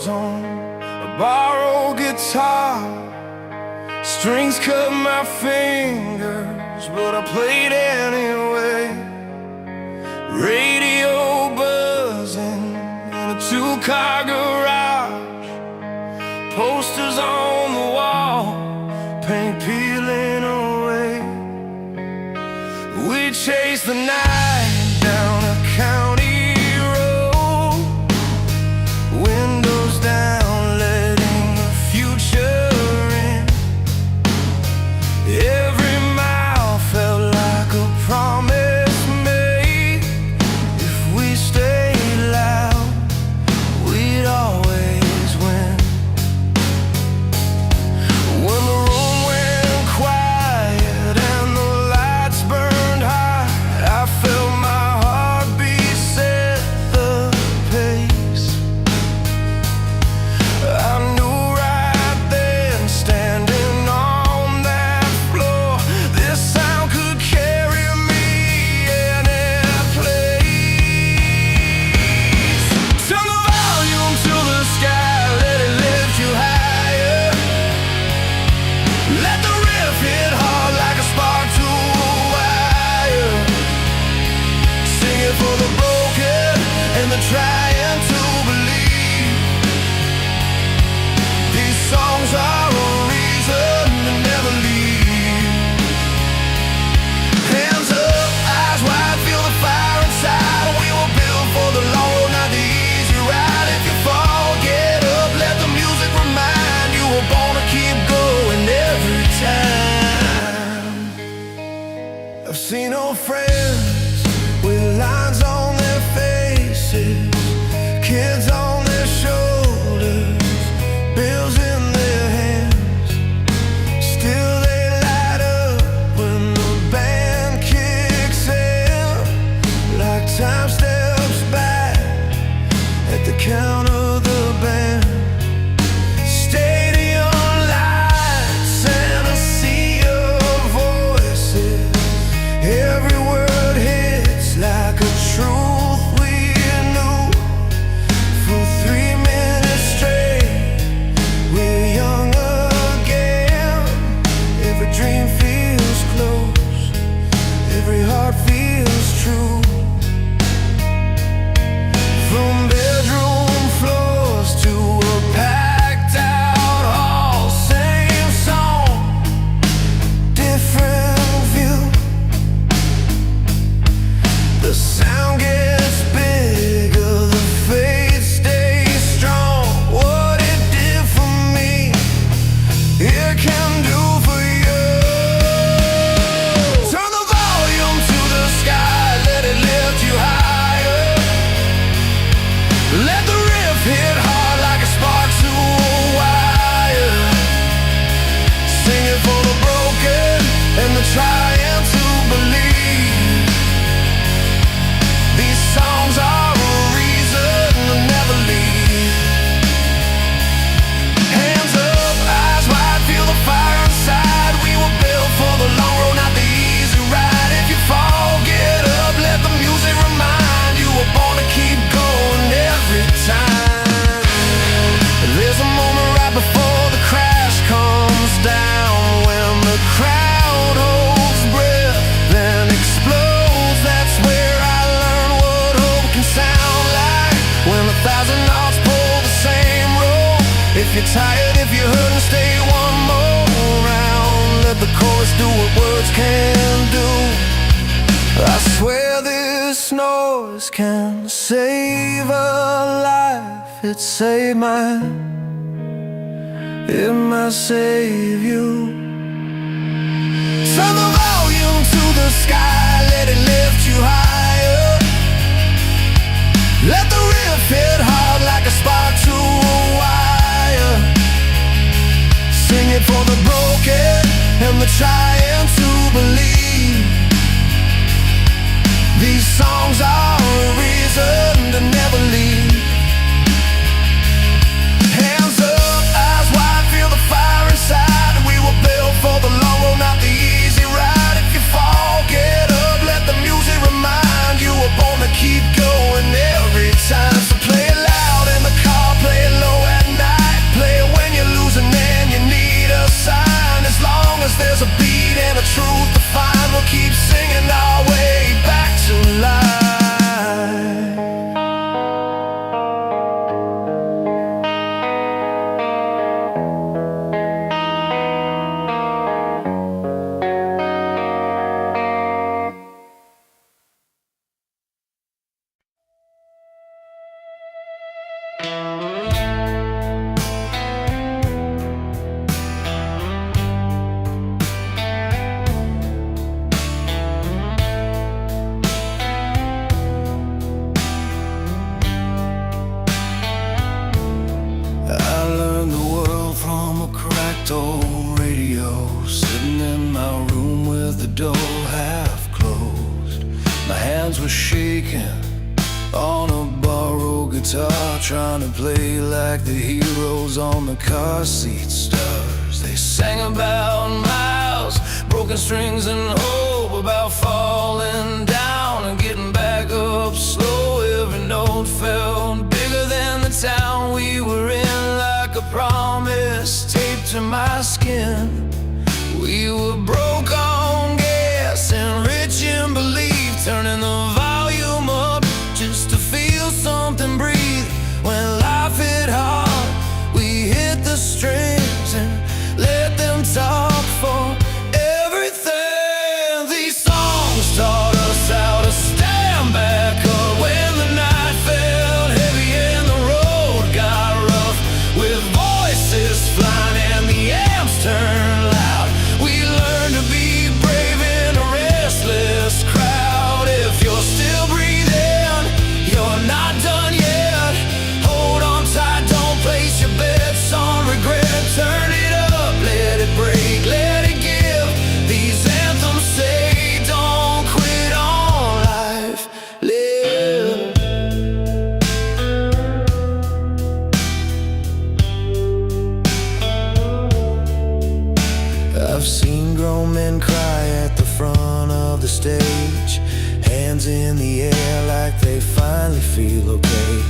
chords on a borrowed guitar. Strings cut my fingers, but I played anyway. Radio buzzing in a two-car garage. Posters on the wall, paint peeling away. We chased the night down a county road, windows down, letting the future in. Every mile felt like a promise made. If we stayed loud, we'd always win. When the room went quiet and the lights burned high, I felt my heartbeat set the pace. I knew right then, standing on that floor, this sound could carry me any place. Turn the volume to the sky, let it lift you higher. Let the riff hit hard like a spark to a wire. Sing it for the broken and the trying to believe. These songs are a reason to never leave. Hands up, eyes wide, feel the fire inside. We were built for the long road, not the easy ride. If you fall, get up, let the music remind you were born to keep going every time. I've seen old friends with lines on their faces, kids on their shoulders, bills in their hands. Still they light up when the band kicks in, like time steps back at the count of the band. Stadium lights and a sea of voices. Every word hits like a truth we knew. For 3 minutes straight, we're young again. Every dream feels close, every heart feels true. From bedroom floors to a packed out hall, same song, different view. The sound gets bigger, the faith stays strong. What it did for me, it can do for you. Turn the volume to the sky, let it lift you higher. Let the riff hit hard like a spark to a wire. Sing it for the broken and the trying to believe. These songs are a reason to never leave. Hands up, eyes wide, feel the fire inside. We were built for the long road, not the easy ride. If you fall, get up, let the music remind you were born to keep going every time. There's a moment right before the crash comes down, when the crowd holds breath, then explodes. That's where I learned what hope can sound like. When 1,000 hearts pull the same road. If you're tired, if you're hurting, stay one more round. Let the chorus do what words can do. I swear this noise can save a life. It saved mine, it might save you. Turn the volume to the sky, let it lift you higher. Let the riff hit hard like a spark to a wire. Sing it for the broken and the trying to believe. These songs are a reason to never leave. Hands up, eyes wide, feel the fire inside. We were built for the long road, not the easy ride. If you fall, get up, let the music remind you were born to keep going every time. So play it loud in the car, play it low at soft old radio, sitting in my room with the door half closed. My hands were shaking on a borrowed guitar, trying to play like the heroes on the car seat stars. They sang about miles, broken strings and hope, about falling down and getting back up slow. Every note felt bigger than the town we were in, like a promise taped to my skin. We were broke on gas and rich in belief, turning the volume up just to feel something breathe. When life hit hard, we hit the strings and let them talk for everything. These songs taught us how to stand back up when the night felt heavy and the road got rough, with voices flying and the amps turned loud. We learned to be brave in a restless crowd. If you're still breathing, you're not done yet. Hold on tight, don't place your bets on regret. Turn it up, let it break, let it give. These anthems say don't quit on life, live. I've seen grown men cry at the front of the stage, hands in the air like they finally feel okay.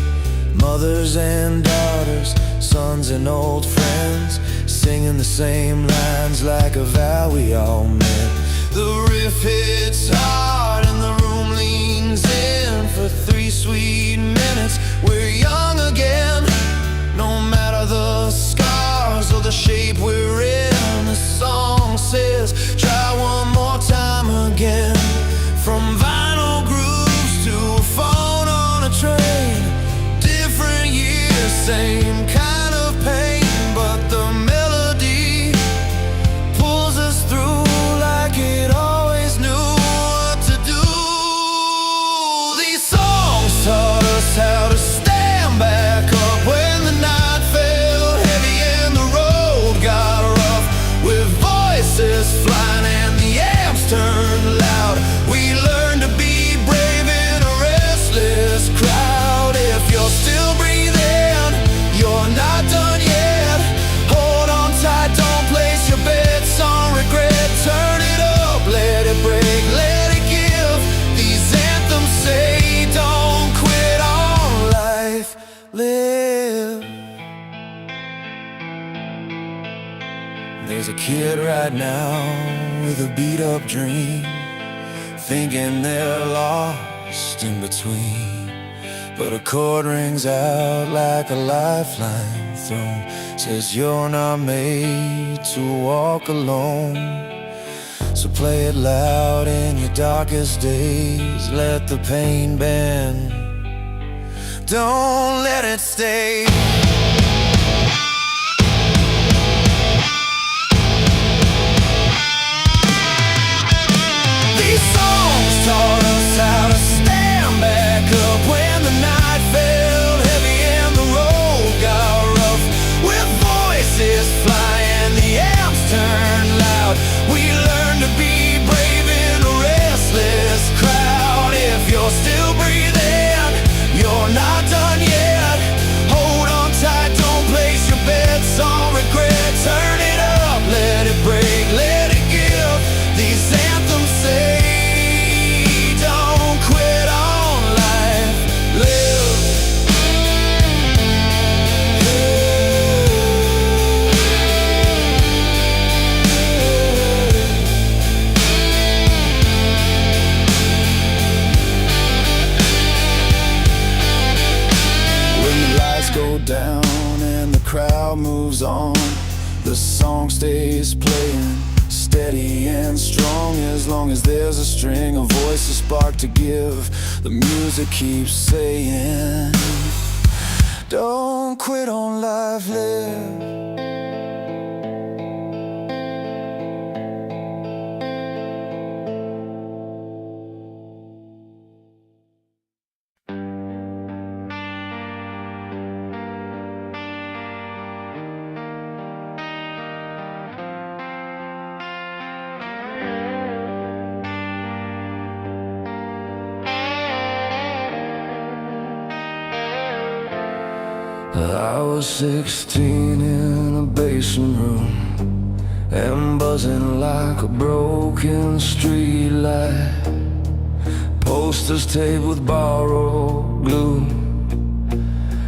Mothers and daughters, sons and old friends, singing the same lines like a vow we all meant. The riff hits hard and the room leans in for 3 sweet minutes. We're young again, no matter the scars or the shape we're in. The song says try one more time again. From vinyl grooves to a phone on a train, different years, same kind of pain, but the melody pulls us through like it always knew what to do. These songs taught us how to stand back up when the night felt heavy and the road got rough, with voices flying and the amps turned loud. We learned to be brave in a restless crowd. If you're still breathing, you're not done yet. Hold on tight, don't place your bets on regret. Turn it up, let it break, let it give. These anthems say don't quit on life, live. There's a kid right now with a beat up dream, thinking they're lost in between, but a chord rings out like a lifeline thrown, says you're not made to walk alone. So play it loud in your darkest days, let the pain bend, don't let it stay. These songs taught us how to stand back up when the night felt heavy and the road got rough, with voices flying, the amps turned loud. We learned to be brave in a restless crowd. If you're still breathing, you're not done yet. Hold on tight, don't place your bets on regret. Turn it up, let it break, let it give. These anthems say don't quit on life, live. When the lights go down and the crowd moves on, the song stays playing, steady and strong. As long as there's a string, a voice, a spark to give, the music keeps saying don't quit on life, live. I was 16 in a basement room and buzzing like a broken street light. Posters taped with borrowed glue,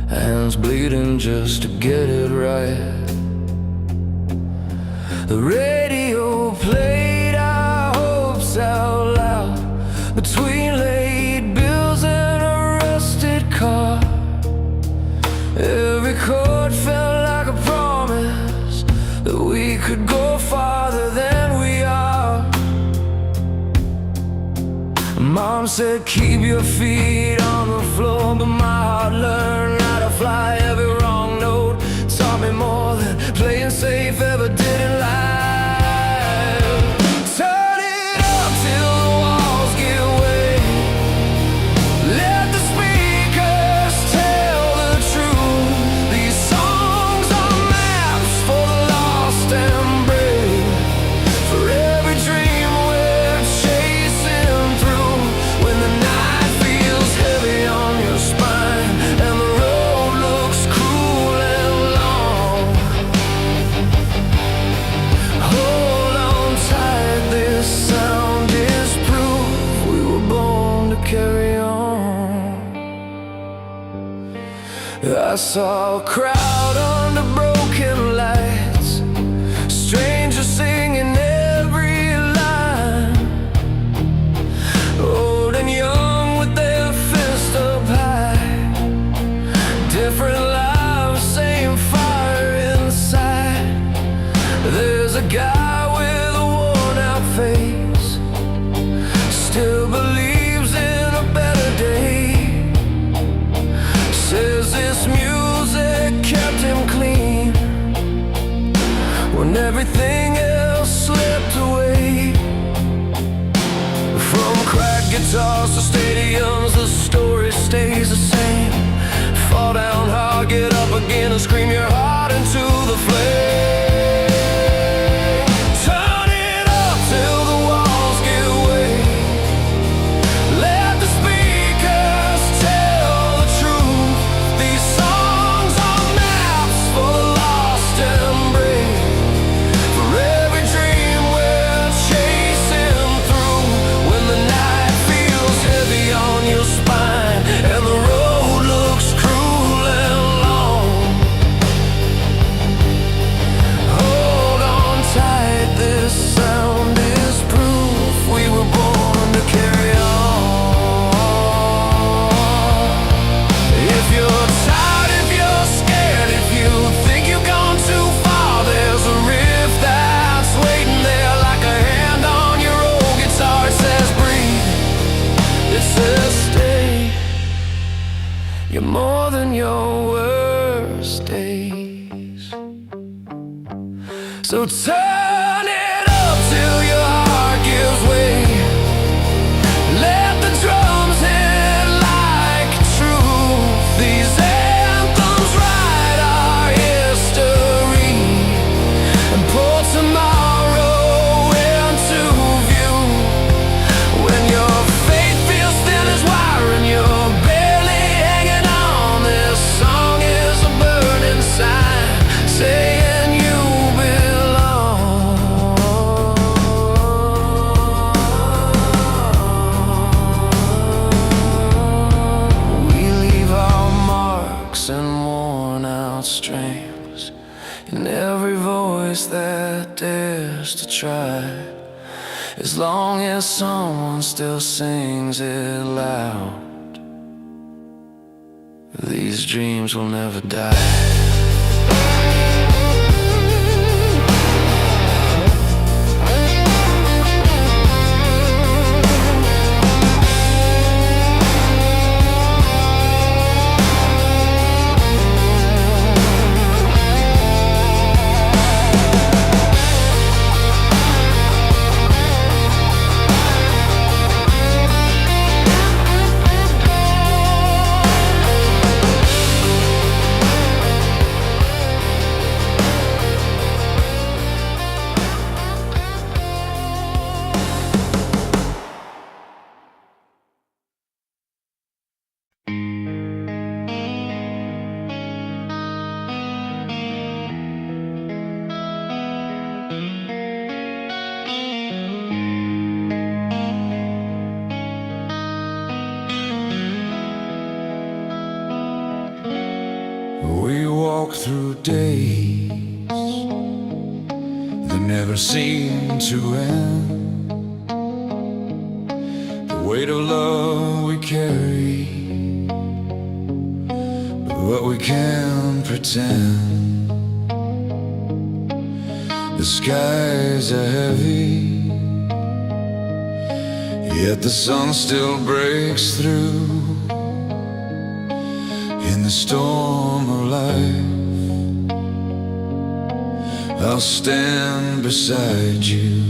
hands bleeding just to get it right. The radio played our hopes out loud between late bills and a rusted car. Every chord felt like a promise that we could go farther than we are. Mom said keep your feet on the floor, but my heart learned how to fly. Every wrong note taught me more than playing safe ever did in life. Turn it up till the walls give way. Let the speakers tell the truth. These songs are maps for the lost and brave, for every dream we're chasing through. When the night feels heavy on your spine and the road looks cruel and long, hold on tight, this sound is proof we were born to carry on. I saw a crowd under broken lights, strangers singing every line, old and young with their fists up high. Different lives, same fire inside. There's a guy with a worn out face, still believes in a better day. Says this music kept him clean when everything else slipped away. From cracked guitars to stadiums, the story stays the same. Fall down hard, get up again, and scream your heart into the flame. Turn it up till the walls give way. Let the speakers tell the truth. These songs are maps for the lost and brave, for every dream we're chasing through. When the night feels heavy on your spine and the road looks cruel and long, hold on tight, this sound is proof we were born to carry on. If you're tired, if you're scared, if you think you've gone too far, there's a riff that's waiting there like a hand on your old guitar. It says breathe, it says stay. You're more than your worst days. So turn it up till your heart gives way. Let the drums hit like truth. These anthems write our history and pull tomorrow into view. When your faith feels thin as wire and you're barely hanging on, this song is a burning sign saying you belong. We leave our marks and worn out strings in every voice that dares to try, as long as someone still sings it loud. These dreams will never die. through days that never seem to end. The weight of love we carry, but we can't pretend. The skies are heavy, yet the sun still breaks through. In the storm of life, I'll stand beside you.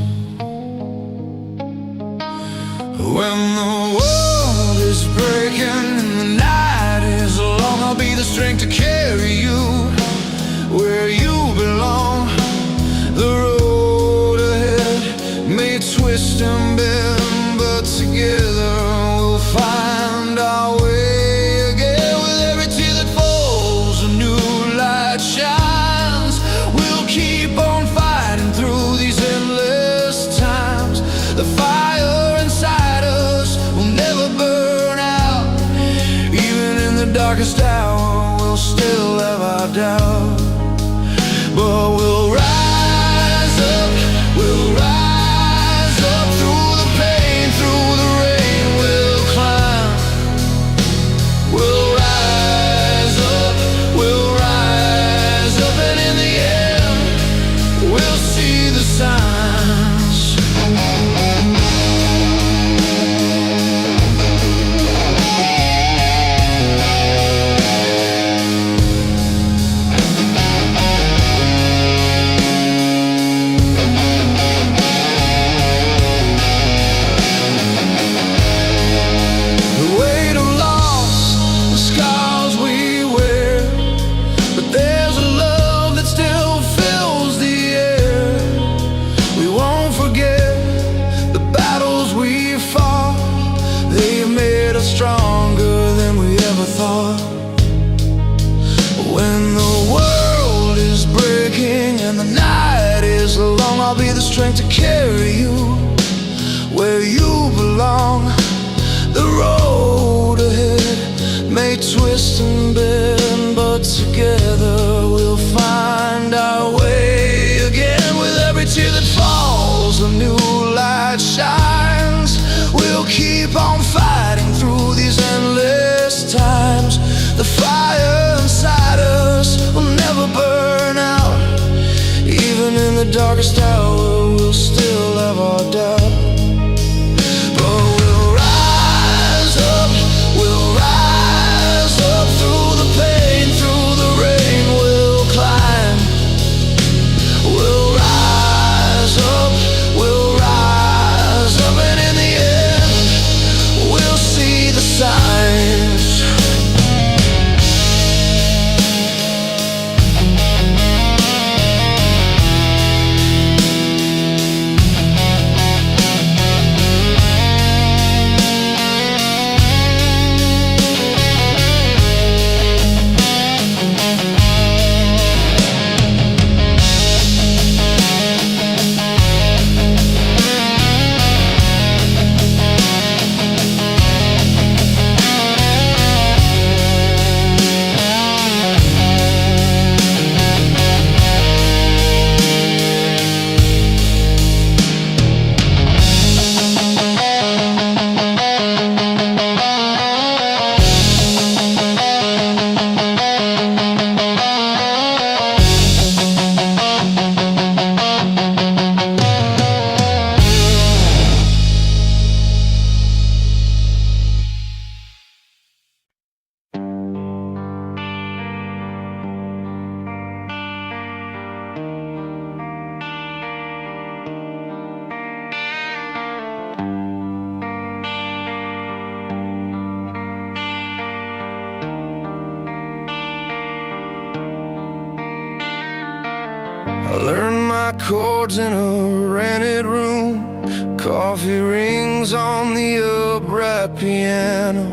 When the world is breaking and the night is long, I'll be the strength to carry you where you belong. The road ahead may twist and bend, but together we'll find our way again. With every tear that falls, a new light shines. We'll keep on fighting through these endless times. The fire inside us will never burn out. Even in the darkest hour, we'll still have our doubt, but we'll rise. We'll rise up through the pain, through the rain, we'll climb. We'll rise up, and in the end, we'll see the signs. Stronger than we ever thought. When the world is breaking and the night is long, I'll be the strength to carry you where you belong. The road ahead may twist and bend, but together we'll find our way again. With every tear that falls, a new light shines. We'll keep on fighting through these endless times. The fire inside us will never burn out. Even in the darkest hour, we'll still have our doubt, but we'll rise up. We'll rise up through the pain, through the rain, we'll climb. We'll rise up, and in the end, we'll see the signs. I learned my chords in a rented room. Coffee rings on the upright piano.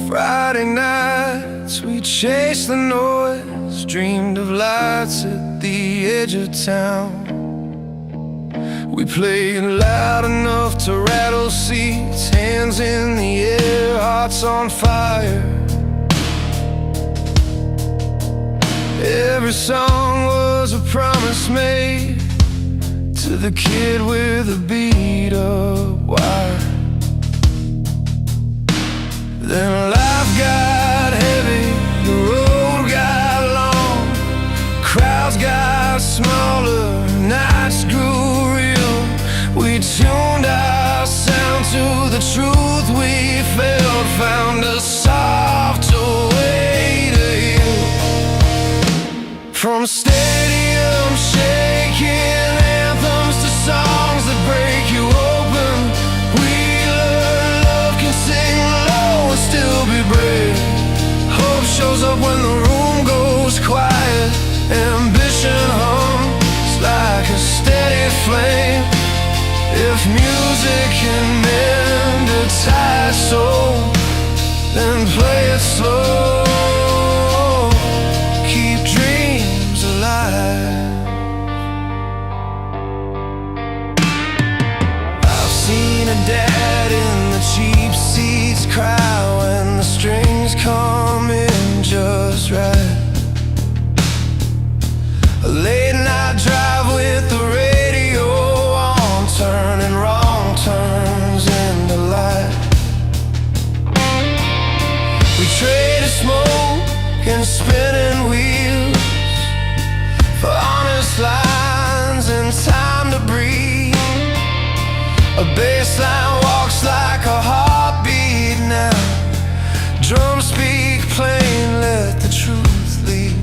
Friday nights we chased the noise, dreamed of lights at the edge of town. We played loud enough to rattle seats, hands in the air, hearts on fire. Every song was a promise made to the kid with a beat-up wire. Then life got heavy, the road got long, crowds got smaller, nights grew real. We tuned our sound to the truth we felt, found a softer way to heal. From stadium shaking anthems to songs that break you open, we learn love can sing low and still be brave. Hope shows up when the room goes quiet. Ambition hums like a steady flame. If music can mend a tired soul, then play it slow. Keep dreams alive. I've seen a dad in the cheap seats cry when the strings come in just right. A late night drive with the radio on, turning wrong turns into light. We traded smoke and spinning wheels for honest lines and time to breathe. A bass line walks like a heartbeat now. Drums speak plain, let the truth lead.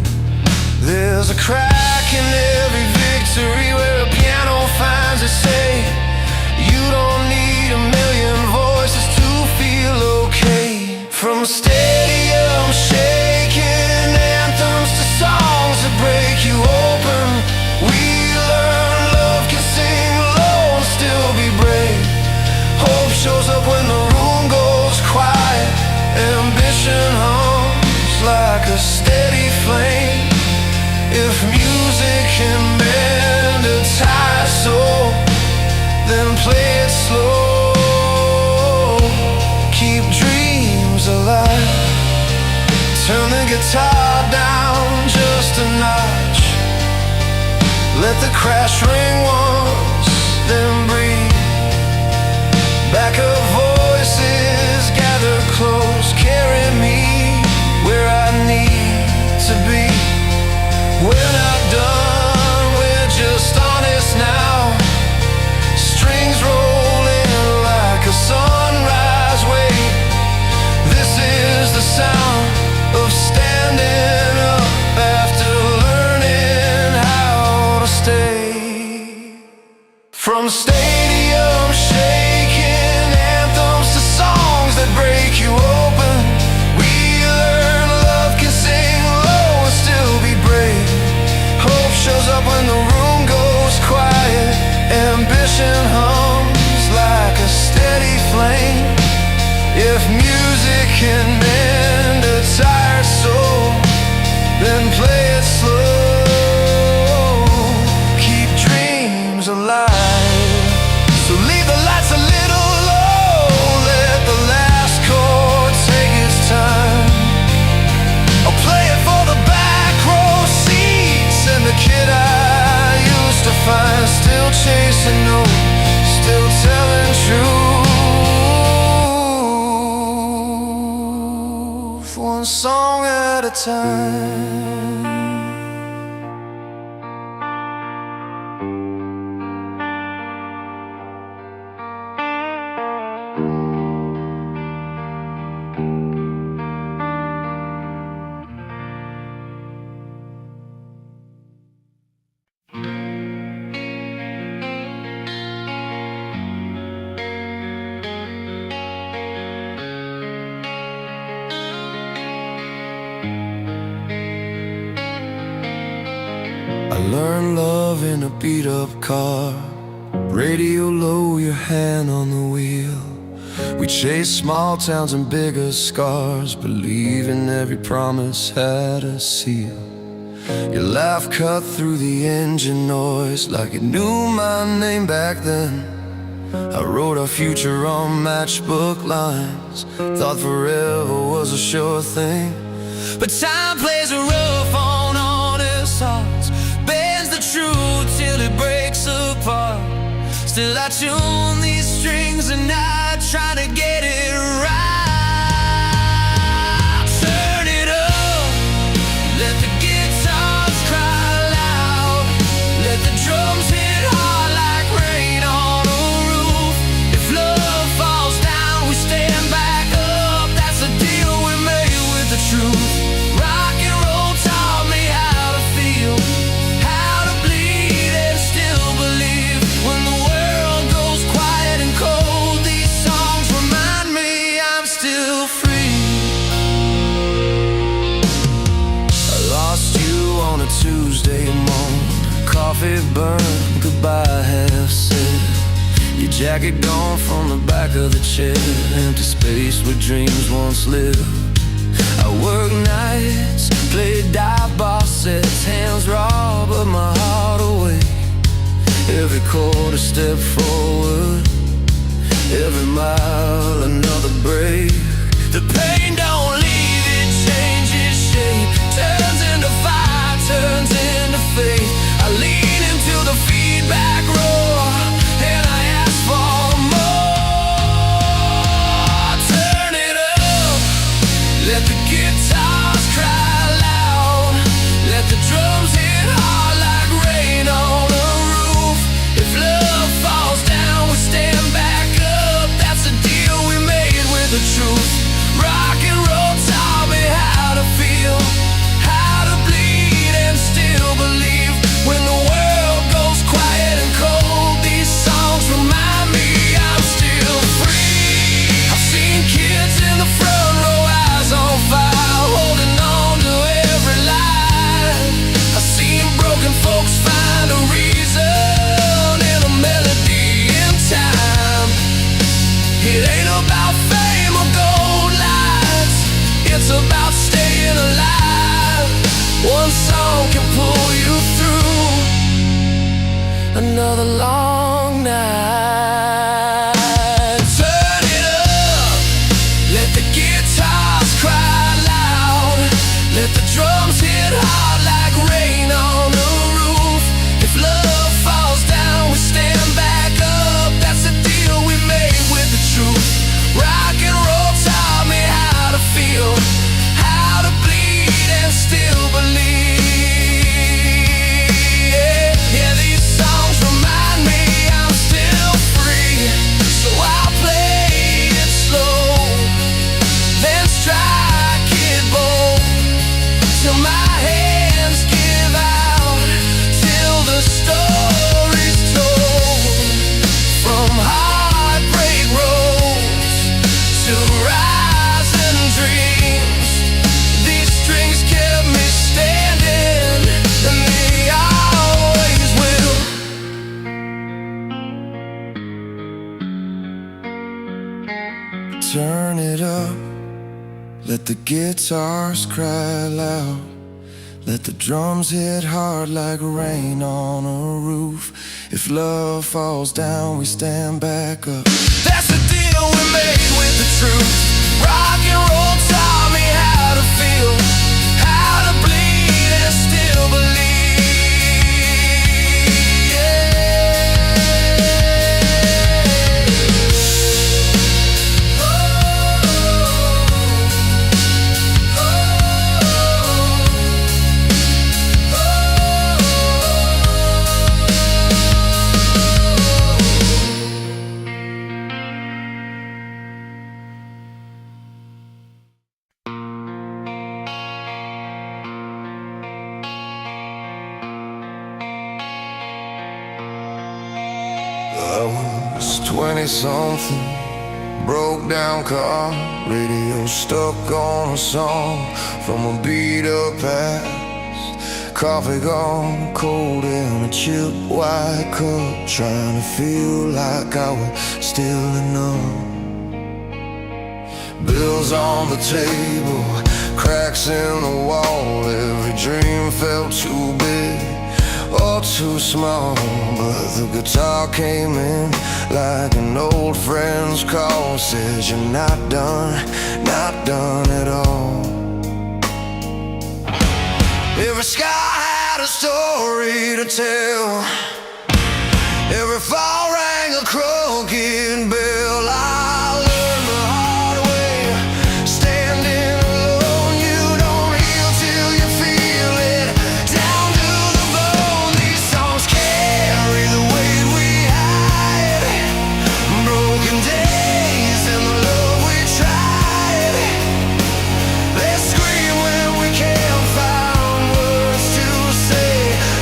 There's a crack in every victory where a piano finds its say. You don't need a million voices to feel okay. From stadium shaking anthems to songs that break you open, we learn love can sing low and still be brave. Hope shows up when the room goes quiet. Ambition hums like a steady flame. If music can mend a tired soul, then play it slow. Keep dreams alive. Turn the guitar down just a notch. Let the crash ring once, then breathe. Backup voices gather close, carry me where I need to be. We're not done, we're just honest now. Strings rolling like a sunrise wave. This is the sound of standing up after learning how to stay. From stadium shaking anthems to songs that break you open, we learn love can sing low and still be brave. Hope shows up when the room goes quiet. Ambition hums like a steady flame. If music can mend a tired soul, then play it slow. Keep dreams alive. So leave the lights a little low, let the last chord take its time. I'll play it for the back row seats and the kid I used to find. Still chasing notes, still telling truth, one song at a time. I learned love in a beat-up car. Radio low, your hand on the wheel. We chased small towns and bigger scars, believing every promise had a seal. Your laugh cut through the engine noise like it knew my name back then. I wrote our future on matchbook lines, thought forever was a sure thing. But time plays a rough on all lost hearts, bends the truth till it breaks apart. Still I tune these strings and I try to get it right. Turn it up, let the guitars cry loud, let the drums hit hard like rain on a roof. If love falls down, we stand back up. That's the deal we made with the truth. Rock and roll taught me how to feel, how to bleed and still believe. When the world goes quiet and cold, these songs remind me I'm still free. I lost you on a Tuesday morning, coffee burned, goodbye half said. Your jacket gone from the back of the chair, empty space where dreams once lived. I work nights, play dive bar sets, hands raw but my heart away. Every quarter step forward, every mile another break. The pain don't leave, it changes shape, turns into fire, turns into faith. I lean into the feedback roar and I ask for more. Turn it up, let the guitars cry loud, let the drums hit hard like rain on a roof. If love falls down, we stand back up. That's the deal we made with the truth. Rock and roll taught me how to feel, how to bleed and still believe. When the world goes quiet and cold, these songs remind me I'm still free. I've seen kids in the front row, eyes on fire, holding on to every line. I've seen broken folks find a reason in a melody in time. It ain't about fame or gold lights, it's about staying alive. One song can pull you through another long night. Turn it up, let the guitars cry loud, let the drums hit hard like rain on a roof. If love falls down, we stand back up. That's the deal we made with the truth. Rock and roll taught me how to feel, how to bleed and still believe. Yeah, these songs remind me I'm still free. So I'll play it slow, then strike it bold, till my hands give out, till the story's told. From heartbreak roads to rising dreams, these strings kept me standing, and they always will. Turn it up, let the guitars cry loud, let the drums hit hard like rain on a roof. If love falls down, we stand back up. That's the deal we made with the truth. Rock and roll taught me how to feel, how to bleed and still believe. I was 20-something, broke down car, radio stuck on a song from a beat-up past. Coffee gone cold in a chilled white cup, trying to feel like I was still enough. Bills on the table, cracks in the wall, every dream felt too big or too small. But the guitar came in like an old friend's call, says you're not done at all. Every sky had a a story to tell. Every fall rang a crooked bell. I learned the hard way. Standing alone, you don't heal till you feel it. Down to the bone, these songs carry the weight we hide. Broken days and the love we tried. They scream when we can't find words to say.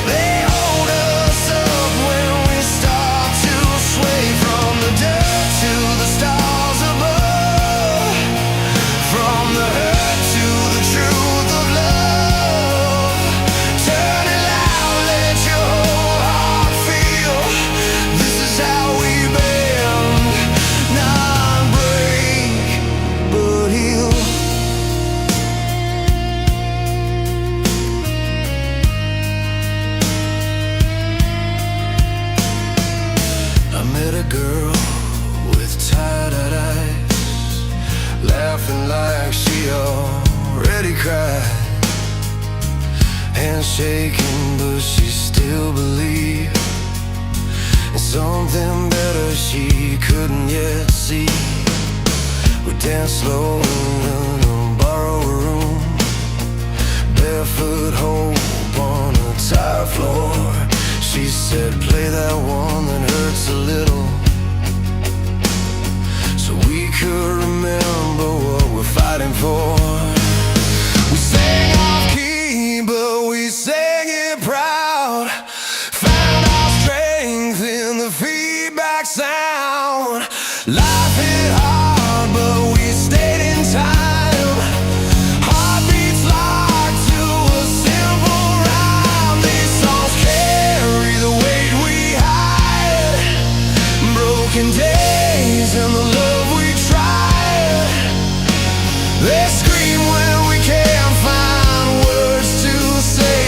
They hold us up when we start to sway. From the dirt to the stars above, from the hurt to the truth of love. Turn it loud, let your whole heart feel. This is how we bend, not break, but heal. I met a girl with tired eyes, laughing like she already cried. Hands shaking, but she still believed in something better she couldn't yet see. We danced slow in a borrowed room, barefoot hope on a tile floor. She said, play that one that hurts a little, so we could remember what we're fighting for. We sang off key, but we sang it proud. Found our strength in the feedback sound. Life hit hard, but we stayed in time. Heartbeats locked to a simple rhyme. These songs carry the weight we hide. Broken days and the love we tried. They scream when we can't find words to say.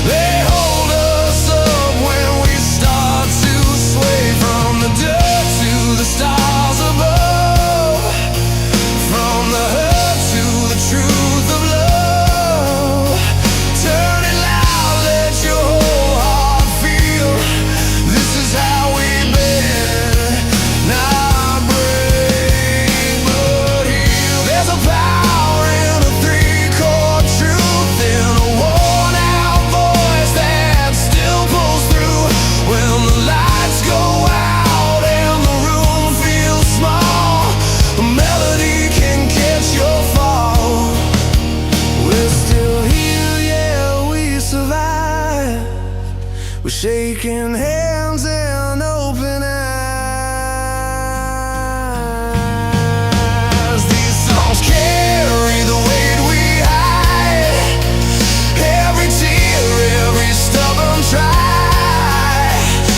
They hold us up when we start to sway. From the dirt to the stars above, from the hurt to the truth of love. Turn it loud, let your whole heart feel. This is how we bend, not break, but heal. There's a power in a three-chord truth, in a worn-out voice that still pulls through. When the lights go out and the room feels small, a melody can catch your fall. We're still here, yeah, we survive. We're shaking hands and open eyes. These songs carry the weight we hide. Every tear, every stubborn try.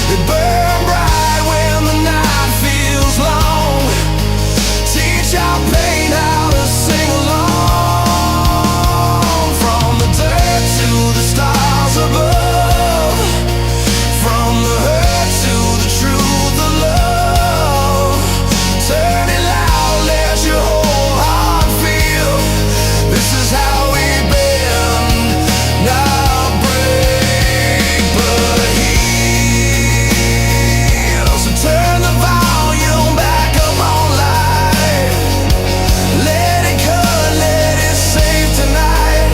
They burn bright when the night feels long. Teach our pain how to sing along. From the dirt to the stars above, from the hurt to the truth of love. Turn it loud, let your whole heart feel. This is how we bend, not break, but heal. So turn the volume back up on live. Let it cut, let it save tonight.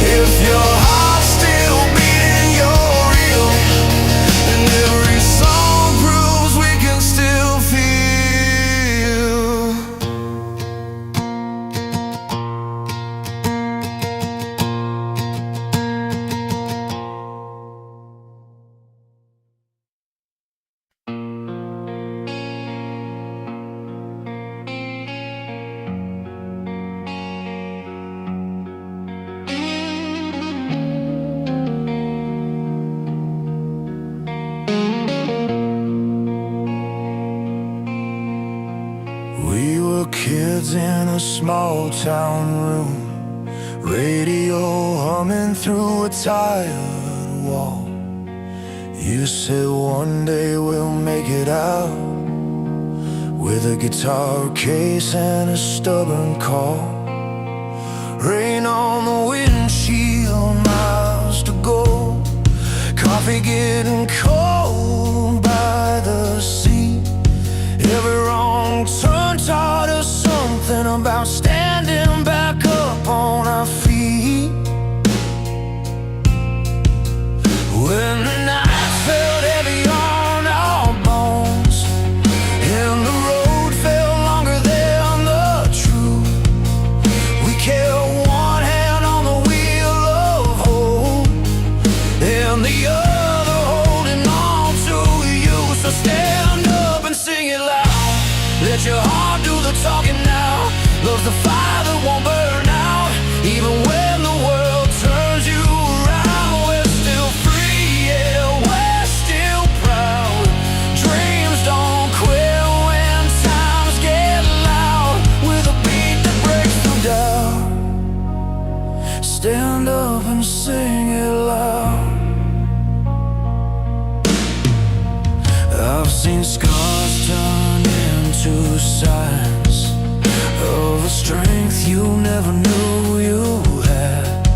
If your heart's still beating, you're real. And every song proves we can still feel. We were kids in a small town room, radio humming through a tired wall. You said one day we'll make it out, with a guitar case and a stubborn call. Rain on the windshield, miles to go. Coffee getting cold by the sea. Every wrong turn taught us something about standing back up on our feet. When the night felt heavy on our bones and the road felt longer than the truth, we kept one hand on the wheel of hope and the other holding on to you. So stand up and sing it loud. Let your heart do the talking now. Love's the fire that won't burn out. Even when the world turns you around, we're still free, yeah, we're still proud. Dreams don't quit when times get loud. With a beat that breaks through doubt. Stand up and sing it loud. I've seen scars turn into signs of a strength you never knew you had.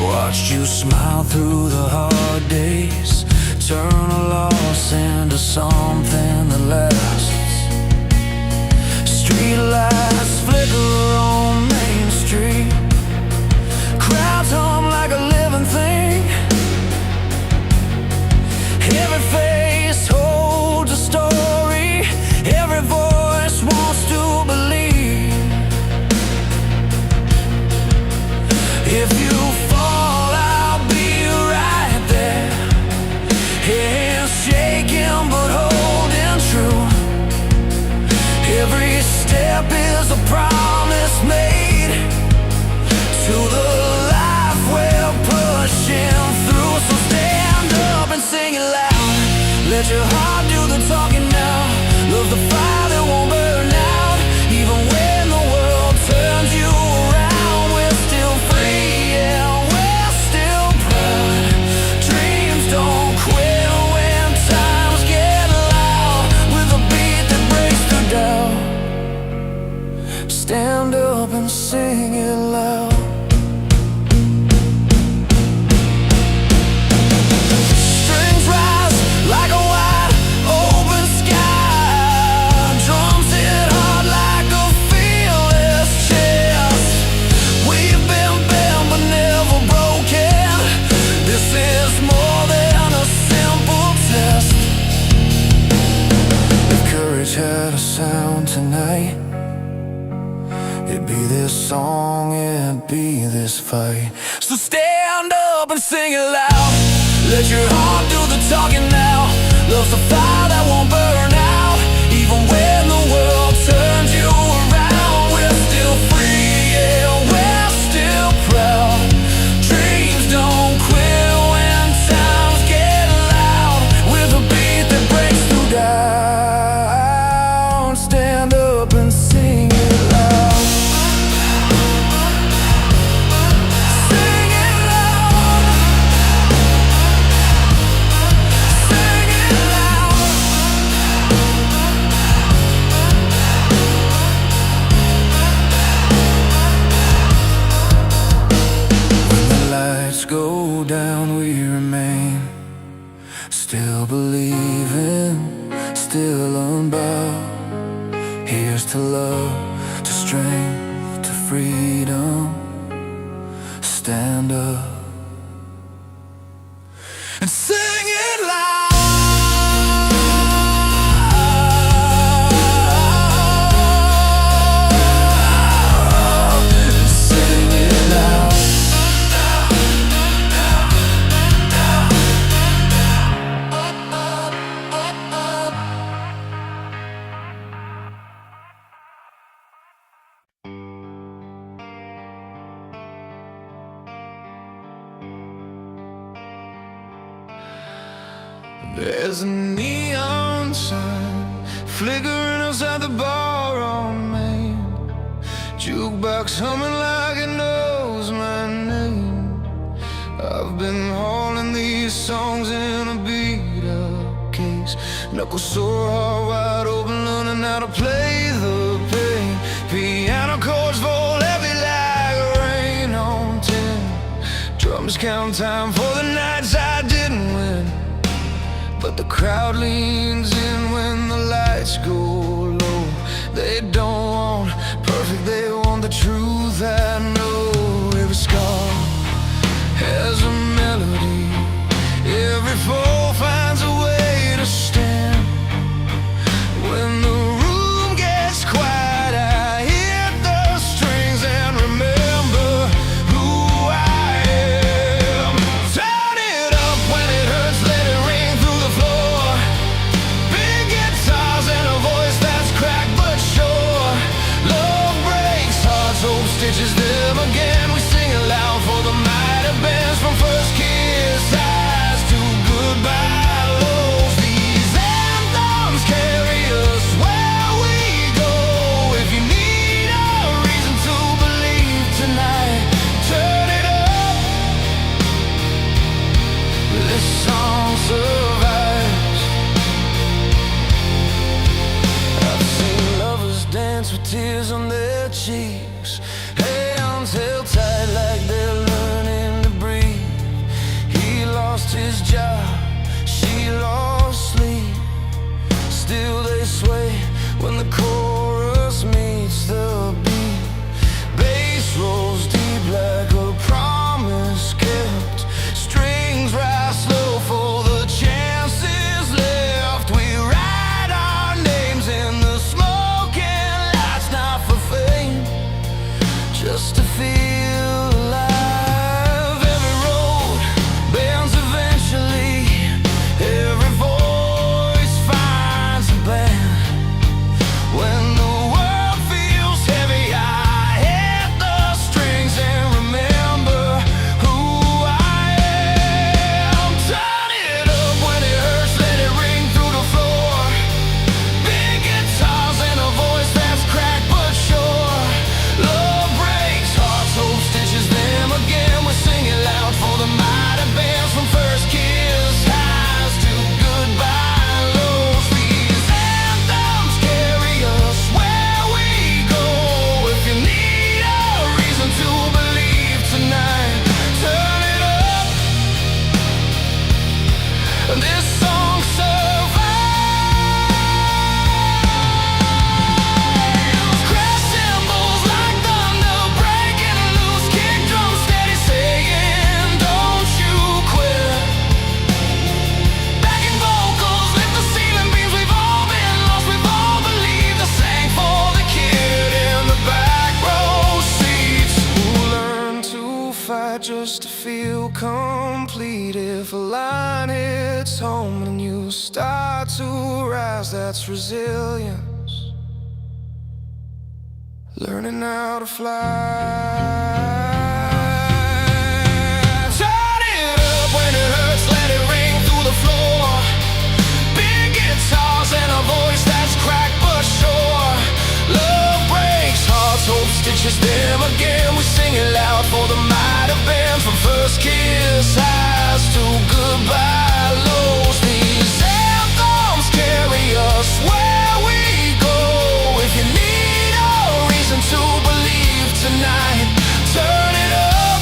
Watched you smile through the hard days, turn a loss into something that lasts. Street lights flicker on Main Street, crowds hum like a living thing. Every face holds a story, every voice wants to believe. If you fall, I'll be right there, hands shaking but holding true. Every step is a promise made to the life we're pushing through. So stand up and sing it loud. Let your heart do the talking now. Love the fire that won't burn out. Even when the world turns you around, we're still free, yeah, we're still proud. Dreams don't quit when times get loud. With a beat that breaks through doubt. Stand up and sing it loud. Strings rise like a wide open sky. Drums hit hard like a fearless chest. We've been bent but never broken. This is more than a simple test. If courage had a sound tonight, it'd be this song, it'd be this fight. So stand up and sing it loud. Let your heart do the talking now. Love's the fire that won't burn out. Even when the world turns you around, we're still free, yeah, we're still proud. Dreams don't quit when times get loud. With a beat that breaks through down. Stand up and sing it loud. Sing it loud. Sing it loud. When the lights go down, we remain, still believing, still unbound. Here's to love, to strength, to freedom. Stand up and sing it loud. Sing it loud. There's a neon sign flickering outside the bar on Main. Jukebox humming like it knows my name. I've been hauling these songs in a beat-up case. Knuckles sore, heart wide open, learning how to play the pain. Piano chords fall heavy like rain. lost count time for the nights I didn't win. But the crowd leans in when the lights go low. They don't want perfect, they want the truth. I know every scar has a melody. Every fall finds a way to stand. When the room gets quiet, I hit the strings and remember who I am. Turn it up when it hurts, let it ring through the floor. Big guitars and a voice that's cracked but sure. Love breaks hearts, hope stitches them again. We sing it loud for the mighty bands, from first kiss highs to goodbye lows. These anthems carry us where we go. If you need a reason to believe tonight, turn it up. This song survives. I've seen lovers dance with tears on their cheeks, hands held tight like they're learning to breathe. He lost his job, she lost sleep. Still they sway when the chorus meets the beat. Bass rolls deep like a promise kept. Strings rise slow for the chances left. We write our names in the smoking lights, not for fame, just to feel alive. Every road bends eventually. Every voice finds a band. When the world feels heavy, I hit the strings and remember who I am. Turn it up when it hurts, let it ring through the floor. Big guitars and a voice that's cracked but sure. Love breaks hearts, hope stitches them again. We sing it loud for the mighty bands, from first kiss highs to goodbye lows. These anthems carry us where we go. If you need a reason to believe tonight, turn it up. This song survives. Crash cymbals like thunder breaking loose. Kick drum steady saying, don't you quit. Backing vocals lift the ceiling beams. We've all been lost, we've all believed. I sang for the kid in the back row seats, who learned to fight just to feel complete. If a line hits home and you start to rise, that's resilience. Learning how to fly. Turn it up when it hurts, let it ring through the floor. Big guitars and a voice that's cracked but sure. Love breaks hearts, hope stitches them again. We sing it loud for the mighty band, from first kiss highs to goodbye lows. These anthems carry us where we go. If you need a reason to believe tonight, turn it up.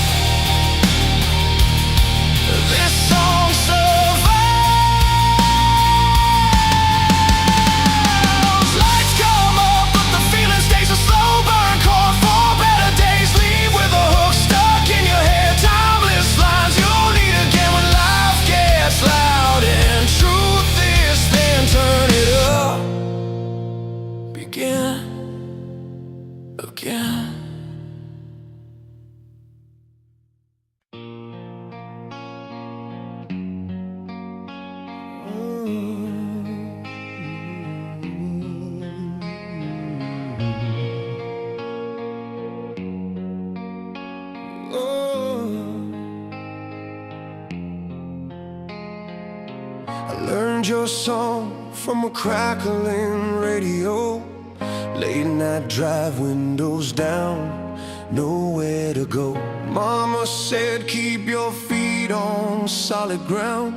This song survives. Lights come up, but the feeling stays a slow burn. Caught for better days, leave with a hook stuck in your head. Timeless lines you'll need again when life gets loud and truth is thin. Turn it up, begin again. I learned your song from a crackling radio. Late night drive, windows down, nowhere to go. Mama said keep your feet on solid ground,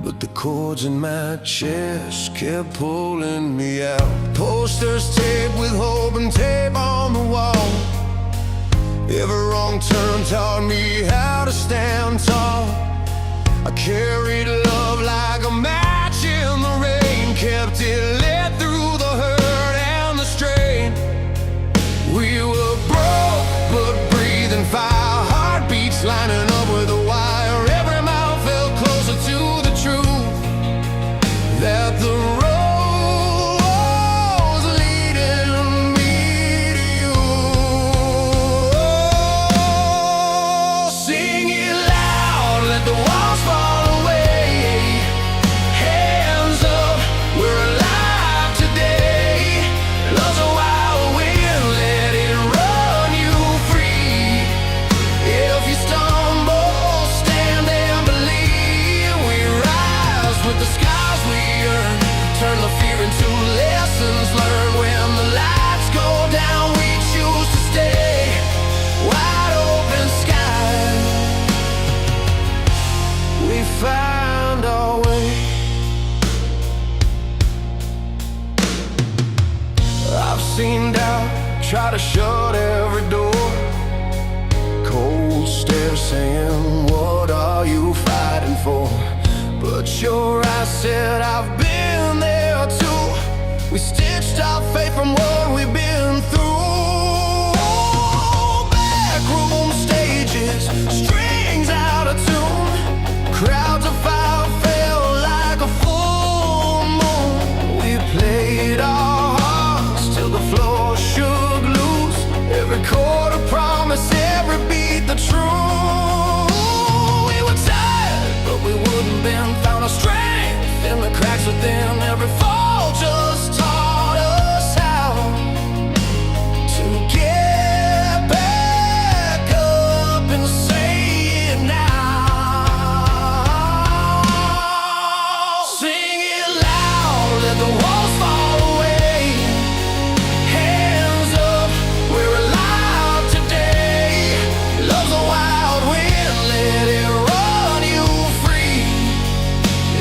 but the chords in my chest kept pulling me out. Posters taped with hope and tape on the wall. Every wrong turn taught me how to stand tall. I carried love like a match in the rain, kept it lit through the hurt and the strain. We were broke but breathing fire, heartbeats lining up with a wire. Every mile felt closer to the truth, that the road was leading me to you. Sing it loud, let the walls fall away. Hands up, we're alive today. Love's a wild wind, let it run you free. If you stumble, stand and believe. We rise with the scars we earn, turn the fear into lessons learned. When the lights go down, we choose to stay. Wide open sky, we found our way. I've seen doubt try to shut every door, cold stare saying, what are you fighting for? But your eyes said, I've been there too. We stitched our faith from what we've been through. Backroom stages, strings out of tune, crowds of fire fell like a full moon. We played our hearts till the floor shook loose, every chord a promise, every beat the truth. We were tired, but we wouldn't bend, found our strength in the cracks within. Every fall just taught us how to get back up and say it now. Sing it loud, let the walls fall away. Hands up, we're alive today. Love's a wild wind, let it run you free.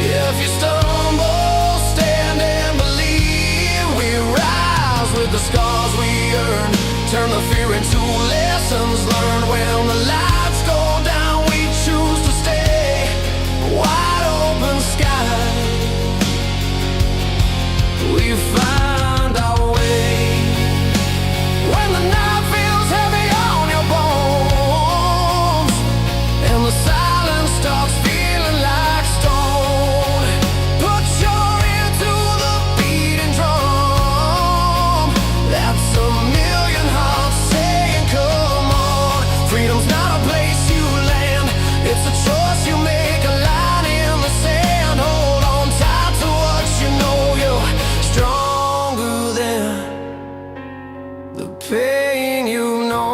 If you stumble, stand and believe. We rise with the scars we earned, turn the fear into lessons learned. When the lights go down, we choose to stay. Wide open sky, we find our way. When the night feels heavy on your bones, and the silence starts feeling like stone, put your ear to the beating drum. That's a million hearts saying, come on. Freedom's not a place you land, it's a choice you make, a line in the sand. Hold on tight to what you know, you're stronger than the pain you know.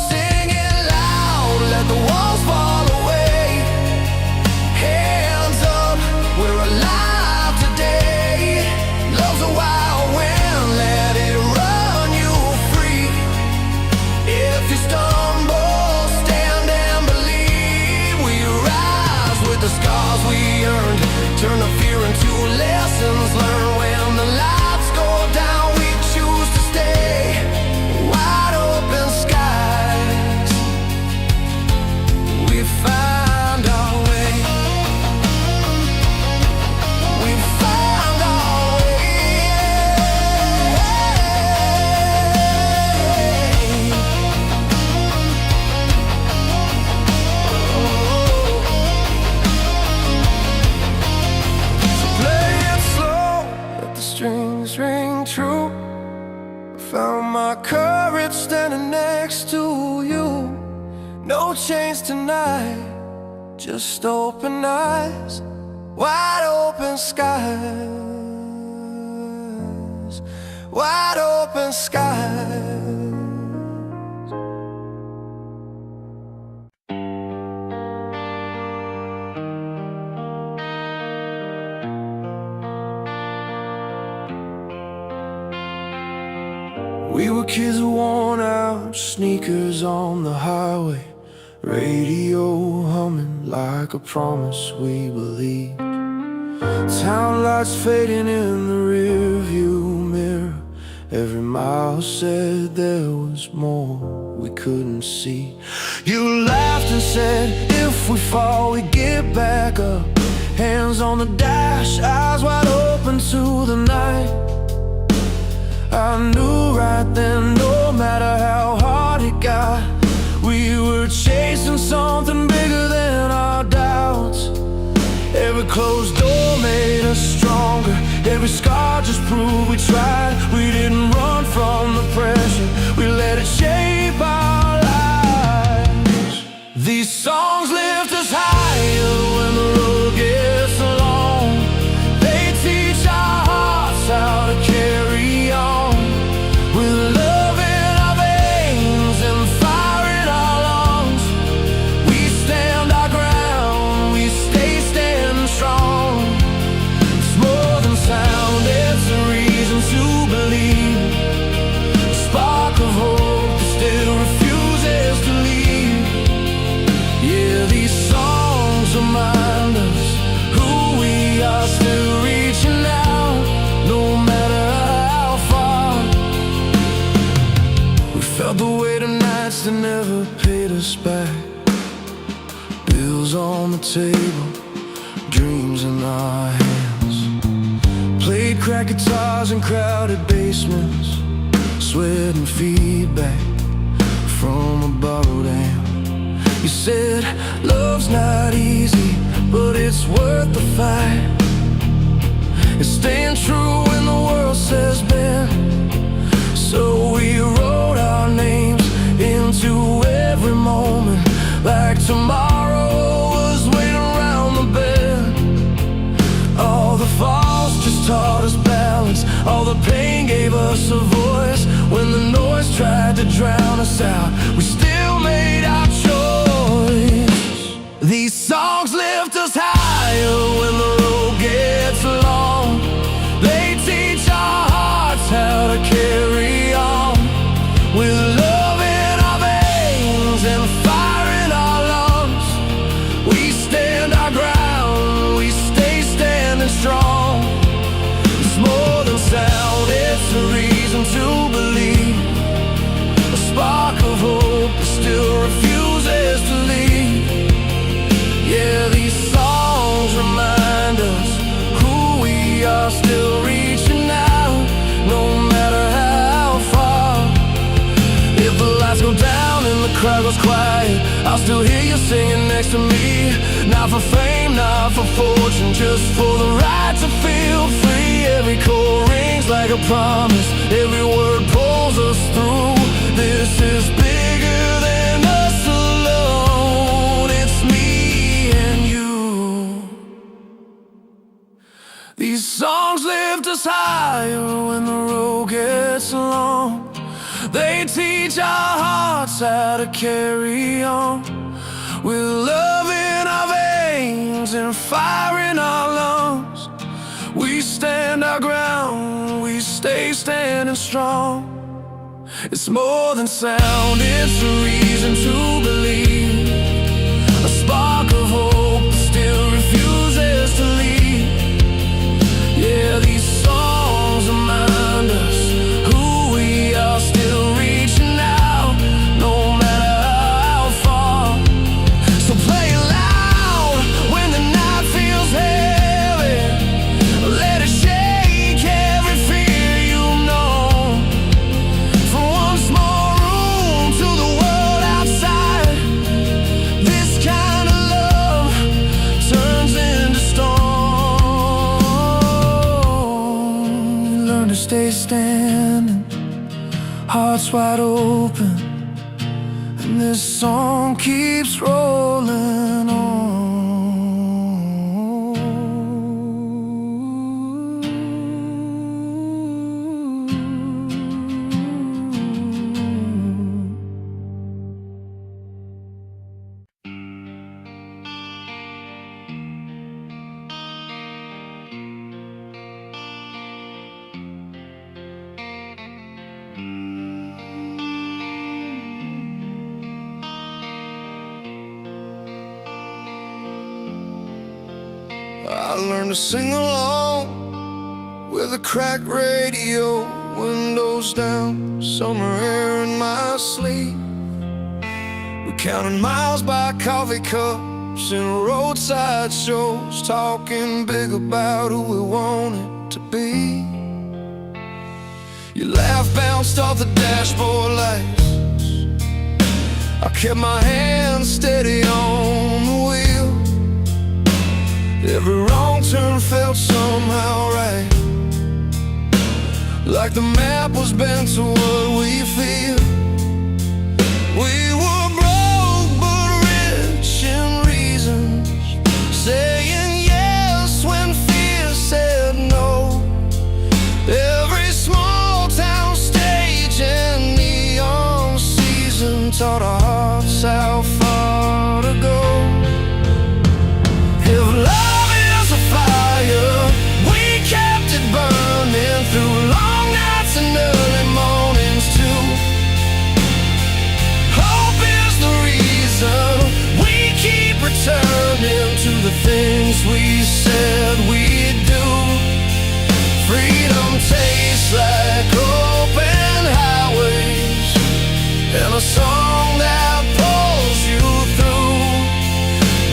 Sing it loud, let the walls fall away. Hands up, we're alive today. Love's a wild wind, let it run you free. If you stumble, stand and believe. We rise with the scars we earned, turn the fear into lessons learned. When the lights go down, we choose to stay. Wide open skies, we find our way. We found our way. So play it slow, let the strings ring true. Found my courage standing next to you. No chains tonight, just open eyes, wide open skies, wide open skies. We were kids worn out, sneakers on the highway, radio humming like a promise we believed. Town lights fading in the rearview mirror, Every mile said there was more we couldn't see. You laughed and said, if we fall, we get back up. Hands on the dash, eyes wide open to the night. I knew right then, no matter how hard it got, we were chasing something bigger than our doubts. Every closed door made us stronger. Every scar just proved we tried. We didn't run from the pressure, we let it shape our lives. These songs lift us higher when the road gets long. They teach our hearts how to carry on. With love in our veins and fire in our lungs, we stand our ground, we stay standing strong. It's more than sound, it's a reason to believe. A spark of hope that still refuses to leave. Yeah, these songs remind us who we are, still reaching out, no matter how far. We felt the weight of nights that never paid us back. Bills on the table, dreams in our hands. Played cracked guitars in crowded basements, sweat and feedback from a borrowed amp. You said, love's not easy, but it's worth the fight. It's staying true when the world says bend. So we wrote our names into every moment, like tomorrow was waiting around the bend. All the falls just taught us balance, all the pain gave us a voice. When the noise tried to drown us out, we still made our choice. These songs lift us higher when the road gets long. They teach our hearts how to carry on. With love in our veins and fire in our lungs, we stand our ground, we stay standing strong. It's more than sound, it's a reason to believe. A spark of hope that still refuses to leave. Yeah, these songs remind us who we are, still reaching out, no matter how far. If the lights go down and the crowd goes quiet, I'll still hear you singing next to me. Not for fame, not for fortune, just for the right to feel free. Every chord rings like a promise, every word pulls us through. This is bigger than us alone, it's me and you. These songs lift us higher when the road gets long. They teach our hearts how to carry on. With love in our veins and fire in our lungs, we stand our ground, we stay standing strong. It's more than sound, it's a reason to believe. A spark of hope that still refuses to leave. Yeah, these songs remind us who we are, still reaching out, no matter how far. So play it loud when the night feels heavy. Let it shake every fear you know. From one small room to the world outside, this kind of love turns into storm. Learn to stay standing, hearts wide open, and this song keeps rolling on. I learned to sing along with a cracked radio windows down, summer air in my sleep. We're counting miles by coffee cups and roadside shows, talking big about who we wanted to be. Your laugh bounced off the dashboard lights. I kept my hands steady on the wheel. Every wrong turn felt somehow right, like the map was bent to what we feel. We were broke but rich in reasons, saying yes when fear said no. Every small town stage and neon season taught our hearts how far to go. If love is a fire, we kept it burning through long nights and early mornings too. Hope is the reason we keep returning to the things we said we'd do. Freedom tastes like open highways and a song that pulls you through.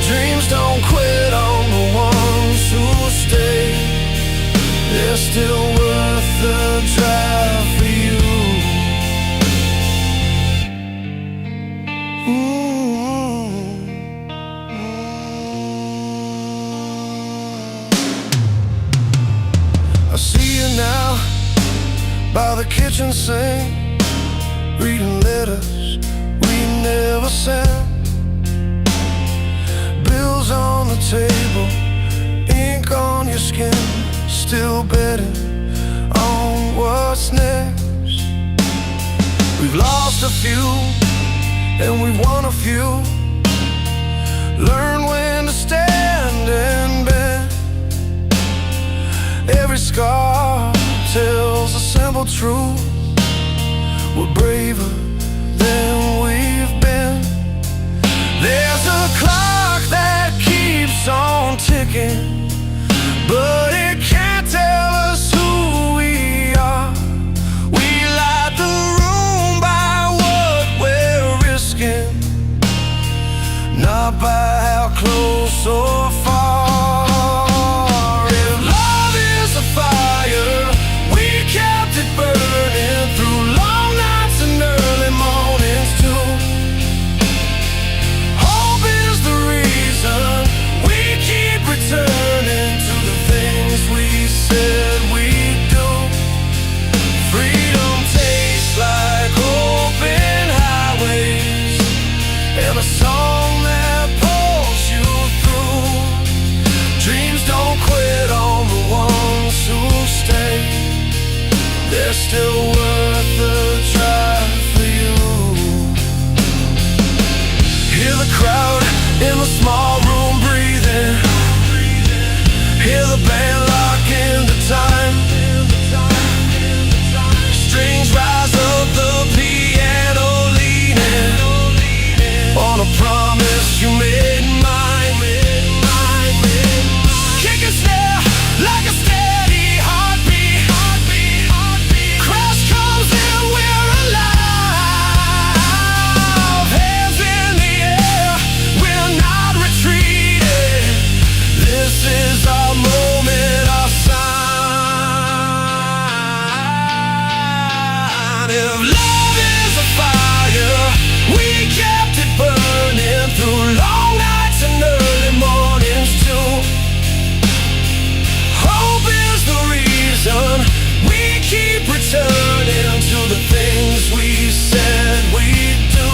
Dreams don't quit on the ones who stay. They're still worth the drive for you. I see you now by the kitchen sink, reading letters we never sent. Bills on the table, ink on your skin, still betting on what's next. We've lost a few and we've won a few. Learn when to stand and bend. Every scar tells a simple truth. We're braver than we've been. There's a clock that keeps on ticking, but it can't tell us who we are. We light the room by what we're risking, not by how close or far. If love is a fire, we kept it burning through long nights and early mornings too. Hope is the reason we keep returning to the things we said we'd do. Freedom tastes like open highways and a song that pulls you through. Dreams don't quit on the ones who stay. They're still worth the drive for you. Hear the crowd in the small room breathing. Hear the band lock into time. Strings rise up, the piano leaning on a promise you made mine. Kick and snare like a steady heartbeat. Crash comes and we're alive. Hands in the air, we're not retreating. This is our moment, our sign. If love is a fire, we kept it burning through long nights and early mornings too. Hope is the reason we keep returning to the things we said we'd do.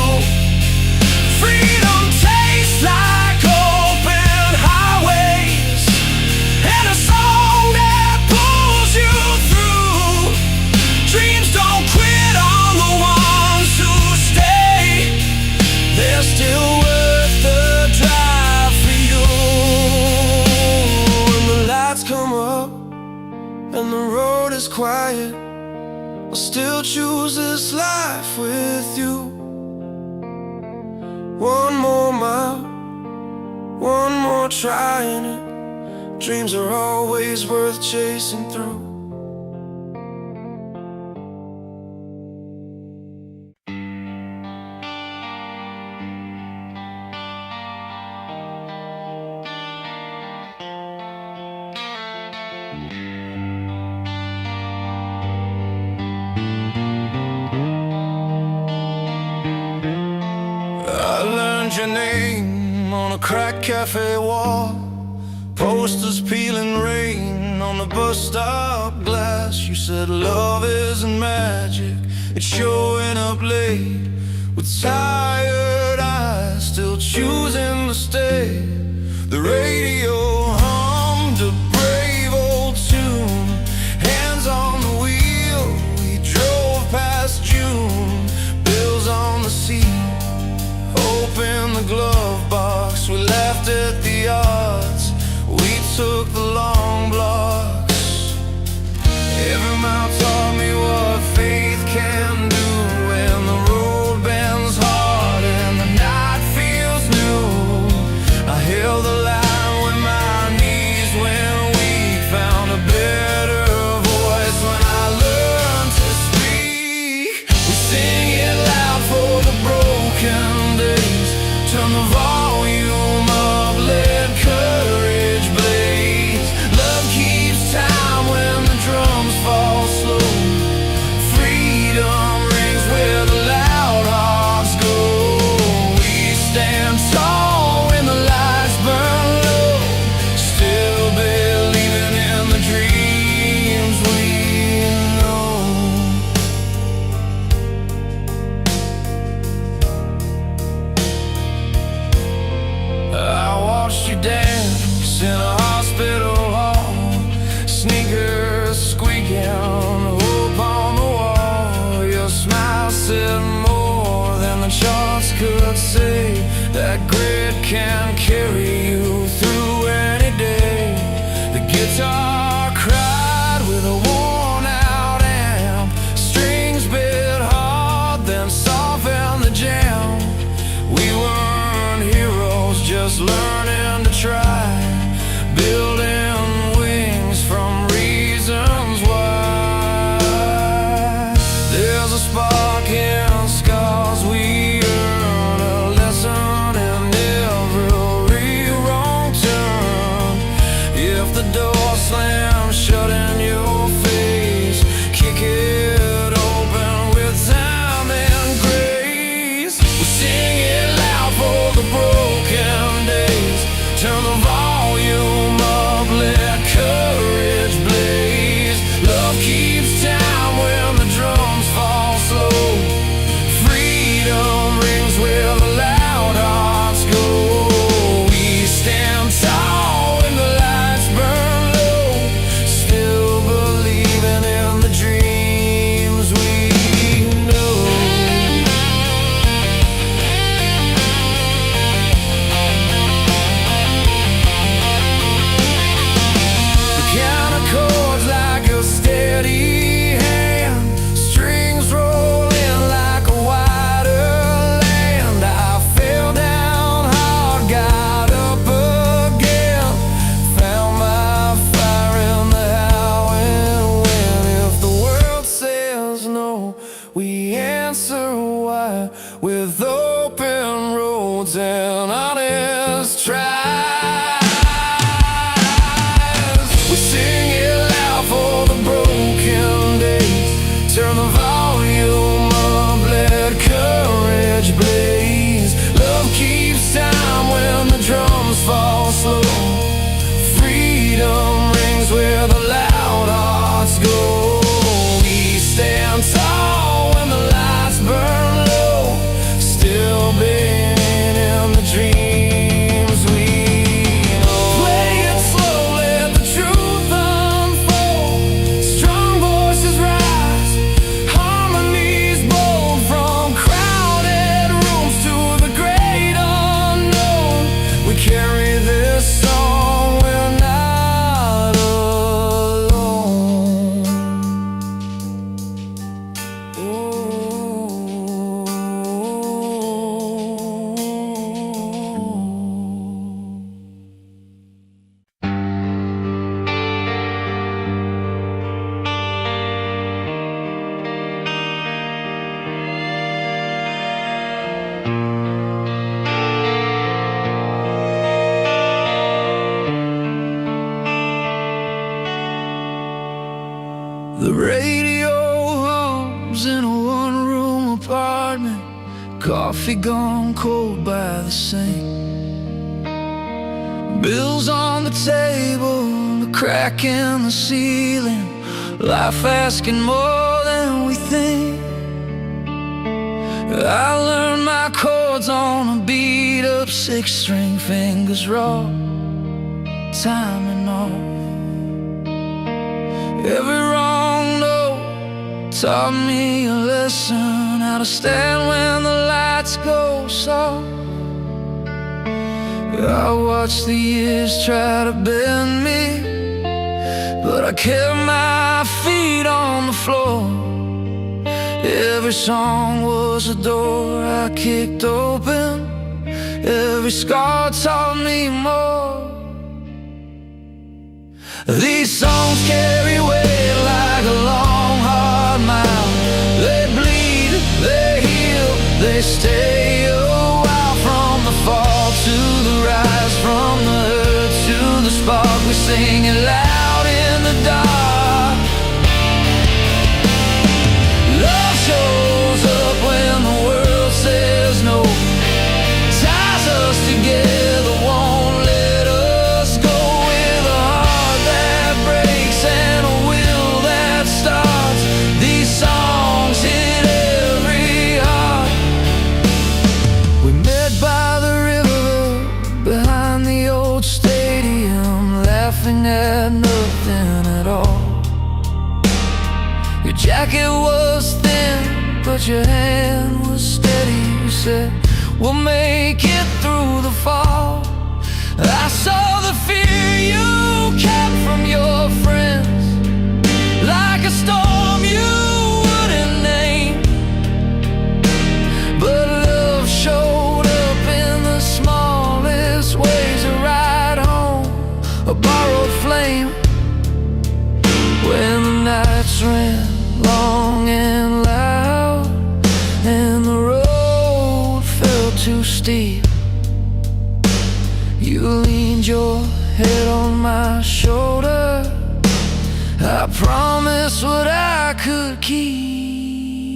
Freedom tastes like open highways and a song that pulls you through. Dreams don't quit on the ones who stay. They're still worth the drive for you. When the lights come up and the road is quiet, I'll still choose this life with you. One more mile, one more trying it. Dreams are always worth chasing through. your name on a cracked cafe wall, posters peeling rain on the bus stop glass. You said love isn't magic, it's showing up late with tired eyes, still choosing to stay. The radio hummed a brave old tune, hands on the wheel, we drove past June. Bills on the seat, hope in the glove box, we laughed at the odds, we took the long blocks. Every mile taught me what faith can do when the road bends hard and the night feels new. I held the line when my knees went weak, found a better voice when I learned to speak. We sing it loud for the broken days, turn the volume up, let courage blaze. Love keeps time when the drums fall slow, freedom rings where the loud hearts go. We stand tall when the lights burn low, still believing in the dreams we know. I watched you dance in a hospital hall, sneakers squeaking, hope on the wall. Your smile said more than the charts could say, that grit can carry you through any day. The guitar cried with a worn out amp, strings bit hard then softened the jam. We weren't heroes, just learning to try, building wings from reasons why. There's a spark in scars we earn, a lesson in every wrong turn. If the door slams shut in your face, kick it open with time and grace. We sing it loud for the broken days, turn the volume up, let courage blaze. Love keeps time when the drums fall slow, freedom rings where the loud hearts go. We stand tall when the lights burn low, still believing in the dreams we know. Piano chords like a steady hand, strings rolling like a wider land. I fell down hard, got up again, found my fire in the how and when. If the world says no, we answer why, with open roads and honest tries. We sing it loud for the broken days, turn the volume up, let courage blaze. Love keeps time when the drums fall slow, freedom rings where the loud hearts go. We stand tall when the lights burn low, still being in the dream coffee gone cold by the sink, bills on the table, a crack in the ceiling, life asking more than we think. I learned my chords on a beat-up six-string, fingers raw, timing off. Every wrong note taught me a lesson, how to stand when the lights go soft. I watched the years try to bend me, but I kept my feet on the floor. Every song was a door I kicked open, every scar taught me more. These songs carry weight like a long hard mile. They bleed, they heal, they stay a while. From the fall to the rise, from the hurt to the spark, we sing it loud in the dark. Love shows up when the world says no, ties us together, won't let us go. With a heart that breaks and a will that starts, these songs hit every heart. We met by the river, behind the old stadium, laughing at nothing at all. Your jacket was thin, but your hand was steady. You said, we'll make it through the fall. I saw the fear you kept from your friends, like a storm you wouldn't name. But love showed up in the smallest ways, a ride home, a borrowed flame. When the nights ran long and loud and the road felt too steep, you leaned your head on my shoulder. I promised what I could keep.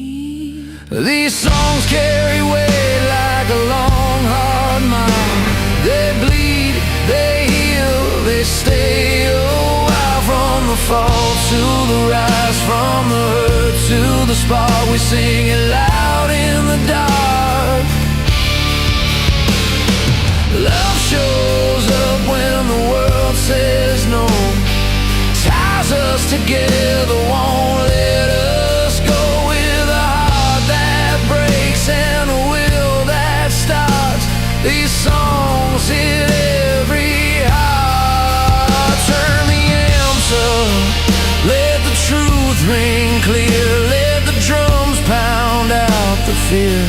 These songs carry weight like a long hard mile. They bleed, they heal, they stay a while. From the fall to the rise, from the hurt to the spark, we sing it loud in the dark. Love shows up when the world says no, ties us together, won't let us go. With a heart that breaks and a will that starts, these songs hit every heart. Turn the amps up, let the truth ring clear, let the drums pound out the fear.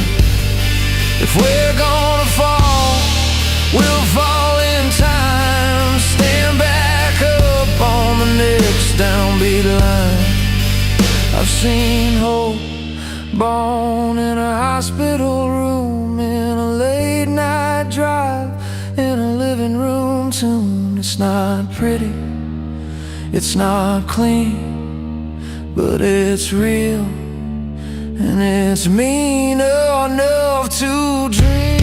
If we're gonna fall, we'll fall in time. Stand back up on the next downbeat line. I've seen hope born in a hospital room, in a late night drive, in a living room tune. It's not pretty, it's not clean, but it's real, and it's mean enough to dream.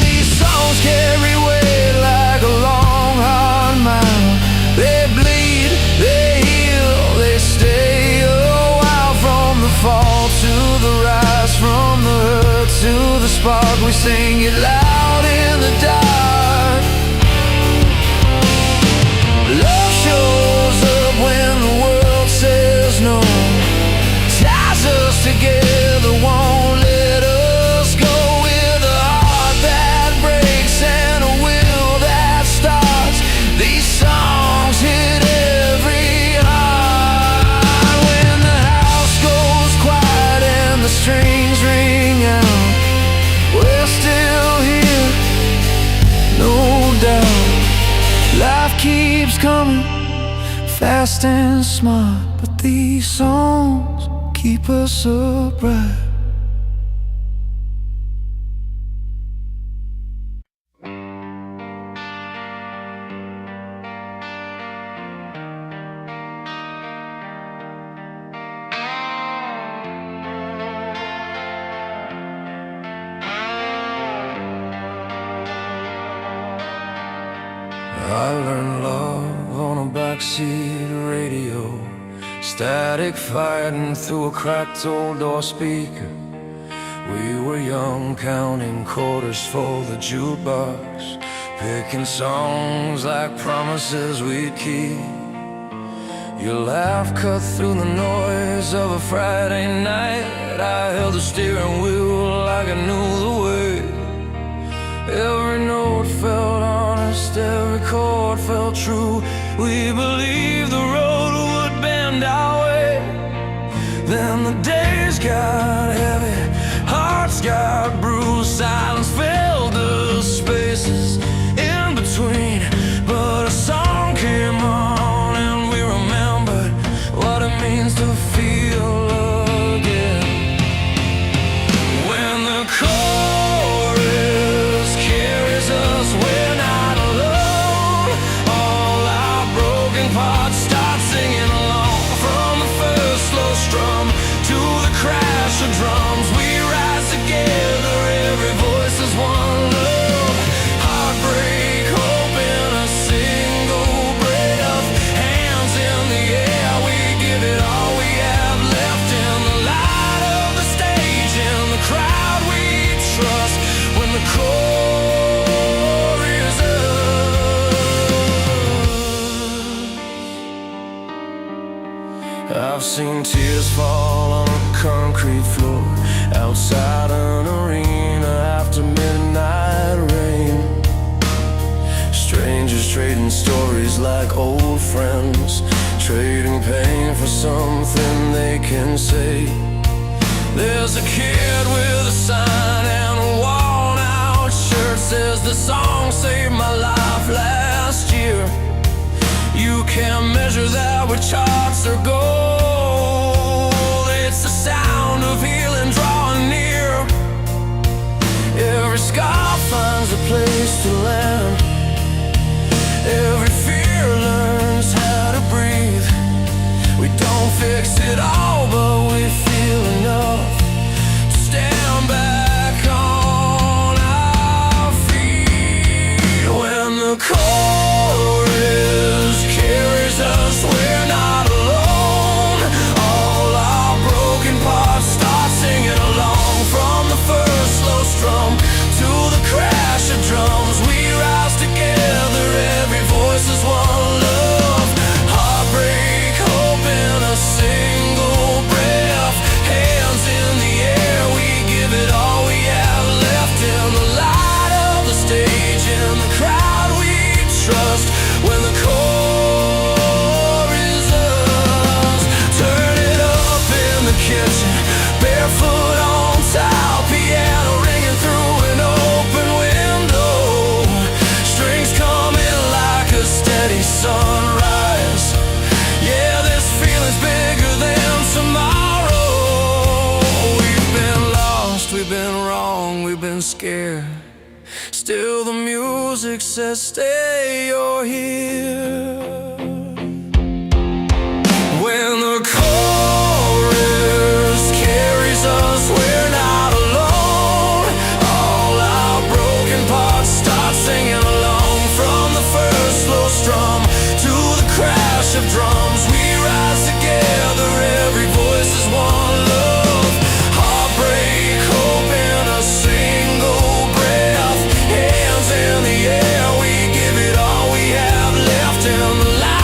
These songs carry weight like a long hard mile. They bleed, they heal, they stay a while. From the fall to the rise, from the hurt to the spark, we sing it loud in the dark. Love shows up when the world says no, ties us together, won't let us go. With a heart that breaks and a will that starts, these songs hit every heart. When the house goes quiet and the strings ring out, we're still here, no doubt. Life keeps coming, fast and smart, but these songs keep us upright. I learned love on a backseat radio, static fighting through a cracked old door speaker. We were young, counting quarters for the jukebox, picking songs like promises we'd keep. Your laugh cut through the noise of a Friday night. I held the steering wheel like I knew the way. Every note felt honest, every chord felt true. We believed the road would bend our way. Then the days got heavy, hearts got bruised, silence filled the spaces in between. But a song came on and we remembered what it means to feel again. When the chorus carries us, we're not alone. All our broken parts start singing along. From the first slow strum to the crash of drums, we rise together, every voice is one love. Heartbreak, hope in a single breath. Hands in the air, we give it all we have left. In the light of the stage, in the crowd we trust. When the core is us. I've seen tears fall on a concrete floor outside an arena after midnight rain. Strangers trading stories like old friends, trading pain for something they can say. There's a kid with a sign and a worn-out shirt, says the song saved my life last year. You can't measure that with charts or gold. It's the sound of healing drawing near. Every scar finds a place to land. Every fear learns how to breathe. We don't fix it all, but we feel enough to stand back on our feet. When the chorus carries us, we're not alone. All our broken parts start singing along. From the first slow strum to the crash of drums, we rise together, every voice is one love. Heartbreak, hope in a single breath. Hands in the air, we give it all we have left. In the light of the stage, in the crowd we trust. When the core is us, turn it up in the kitchen, barefoot on tile, piano ringing through an open window. Strings coming like a steady sunrise. Yeah, this feeling's bigger than tomorrow. We've been lost, we've been wrong, we've been scared. Still the music says stay, you're here. When the chorus carries us, we're not alone. All our broken parts start singing along. From the first slow strum to the crash of drums, we rise together, every voice is one love. Heartbreak, hope in a single breath. Hands in the air, we give it all we have left. In the light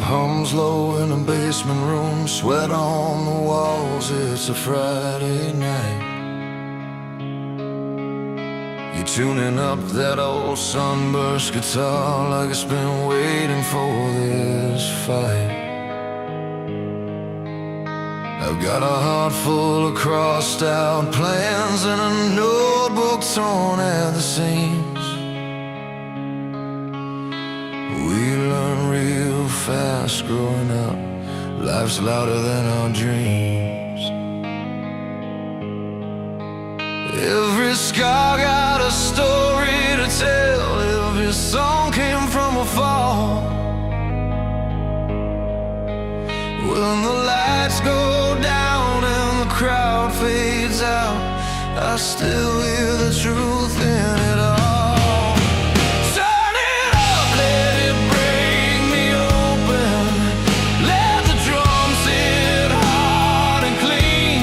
hums low in a basement room, sweat on the walls, it's a Friday night. You're tuning up that old sunburst guitar like it's been waiting for this fight. I've got a heart full of crossed out plans and a notebook torn at the seams. We learn real fast growing up, life's louder than our dreams. Every scar got a story to tell, every song came from a fall. When the lights go down and the crowd fades out, I still hear the truth in it all. Turn it up, let it break me open. Let the drums hit hard and clean.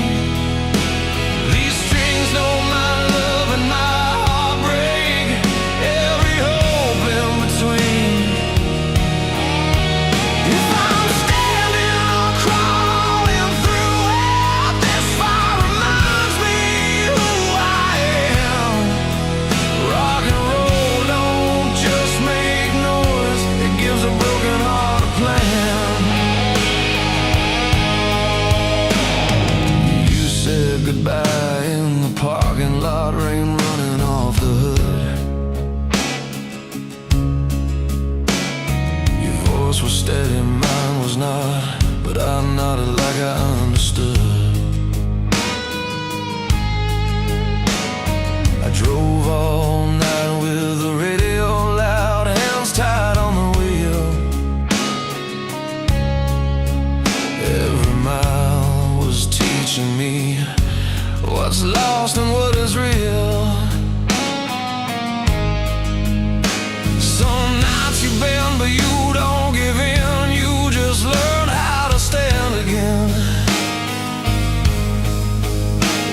These strings know my love and my heartbreak, every hope in between. If I'm standing or crawling through it, this fire reminds me who I am. Rock and roll don't just make noise, it gives a broken heart a plan. You said goodbye in the parking lot, rain running off the hood. Your voice was steady, mine was not, but I nodded like I understood. I drove all night with the radio loud, hands tied on the wheel. Every mile was teaching me what's lost and what is real. Some nights you bend but you don't give in, you just learn how to stand again.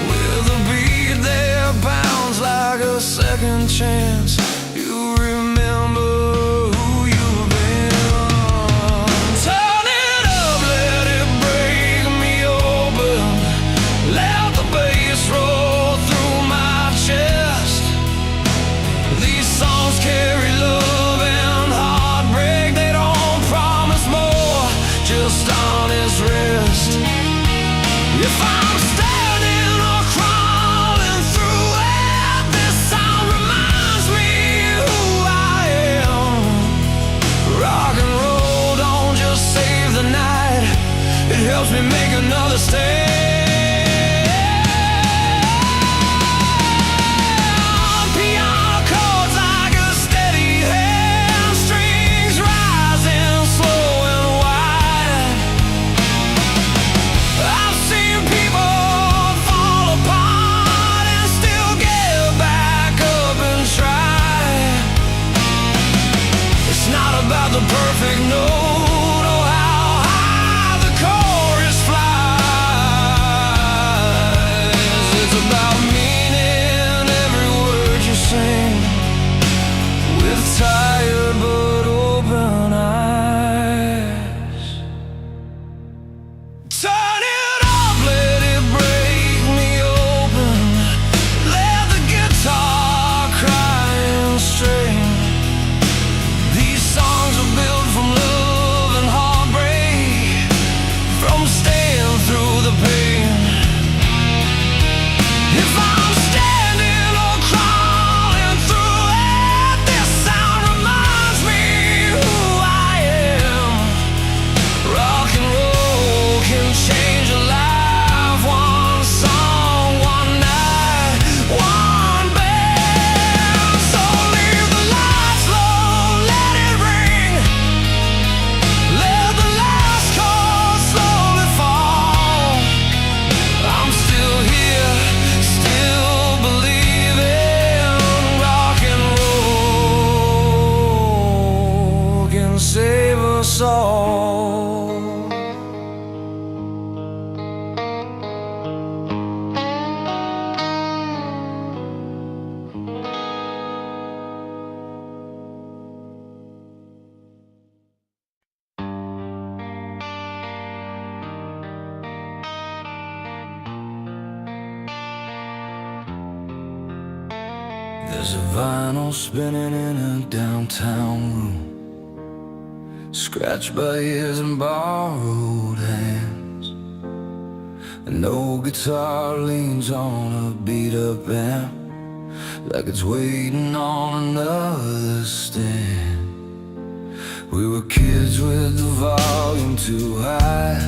With a beat that bounds like a second chance, you remember who you've been. Turn it up, let it break me open. Let the bass roll through my chest. These songs carry love and heartbreak, they don't promise more, just honest rest. If I'm standing or crawling through it, this sound reminds me who I am. Rock and roll don't just save the night, it helps me make another stand. Piano chords like a steady hand, strings rising slow and wide. I've seen people fall apart and still get back up and try. It's not about the perfect note or how high the chorus flies. There's a vinyl spinning in a downtown room, scratched by years and borrowed hands. And no guitar leans on a beat-up amp, like it's waiting on another stand. We were kids with the volume too high,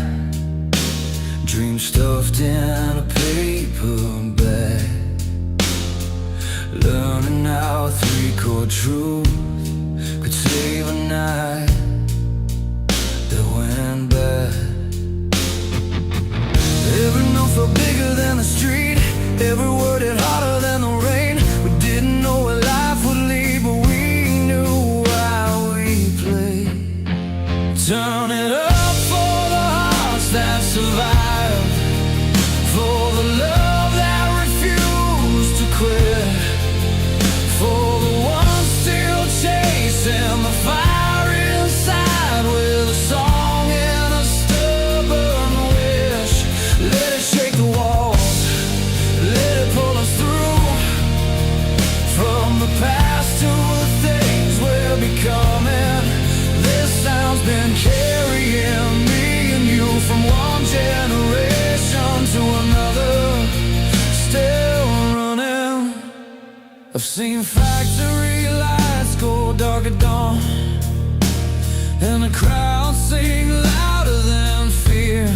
dreams stuffed in a paper bag, learning how a three-chord truth could save a night that went bad. Every note felt bigger than the street, every word hit harder than the rain. We didn't know where life would lead, but we knew why we played. Turn it up for the hearts that survived, for the love that refused to quit, for the ones still chasing the fire inside with a song and a stubborn wish. Let it shake the walls, let it pull us through, from the past to the things we're becoming. This sound's been carrying me and you from one generation to another, still running. I've seen factory lights go dark at dawn, and the crowd sing louder than fear.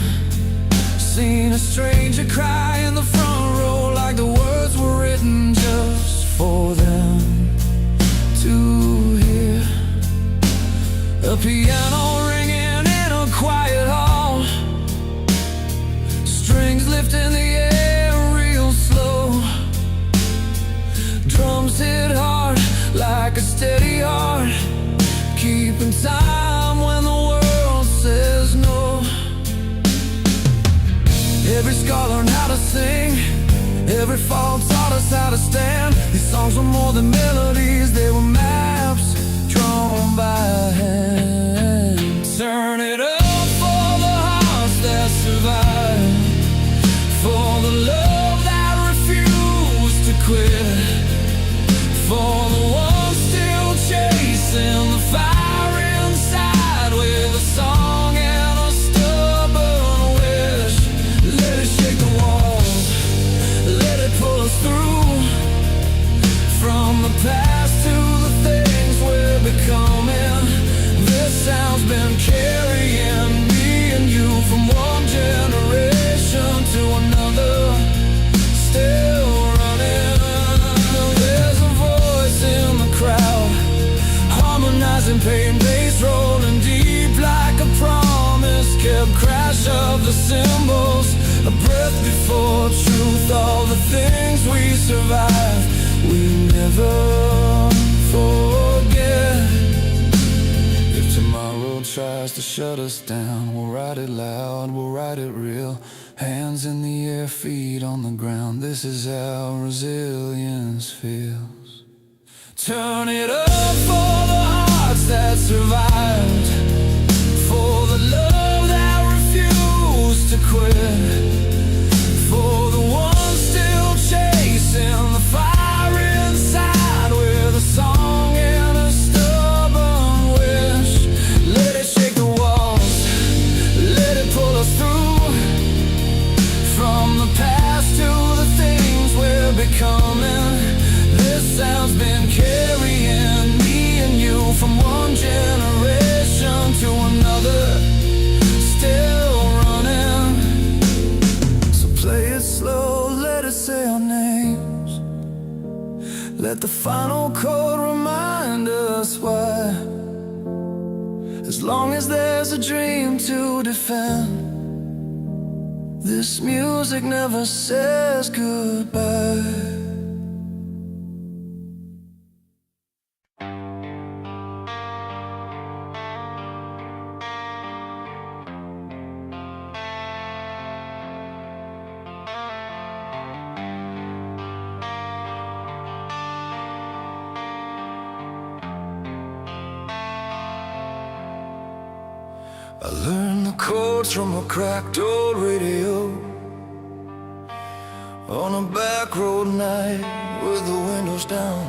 Seen a stranger cry in the front row, like the words were written just for them to hear. A piano ringing in a quiet hall, strings lifting the air real slow, drums hit hard like a steady heart, keeping time when the world says no. Every scar learned how to sing, every fall taught us how to stand. These songs were more than melodies, they were maps drawn by hand. Turn it up for the hearts that survive, for the love that refused to quit, for the ones still chasing the fire inside with a song and a stubborn wish. Let it shake the walls, let it pull us through, from the past to the things we're becoming. This sound's been carrying me and you from one generation to another, still running. There's a voice in the crowd, harmonizing pain, bass rolling deep like a promise, kept crash of the cymbals, a breath before truth. All the things we survived, we never forget. If tomorrow tries to shut us down, we'll write it loud, we'll write it real. Hands in the air, feet on the ground, this is how resilience feels. Turn it up for the hearts that survived, for the love that refused to quit, for the ones still chasing the fire inside with a song and a stubborn wish. Let it shake the walls, let it pull us through, from the past to the things we're becoming. This sound's been carrying me and you from one generation to another, still running. So play it slow, let it say our names, let the final chord remind us why. As long as there's a dream to defend, this music never says goodbye. I learned the chords from a cracked old radio on a back road night with the windows down.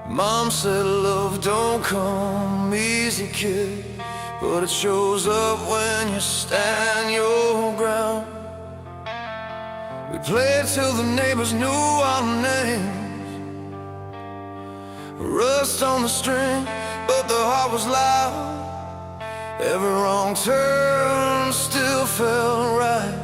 Mom said love don't come easy, kid, but it shows up when you stand your ground. We played till the neighbors knew our names, rust on the string, but the heart was loud. Every wrong turn still felt right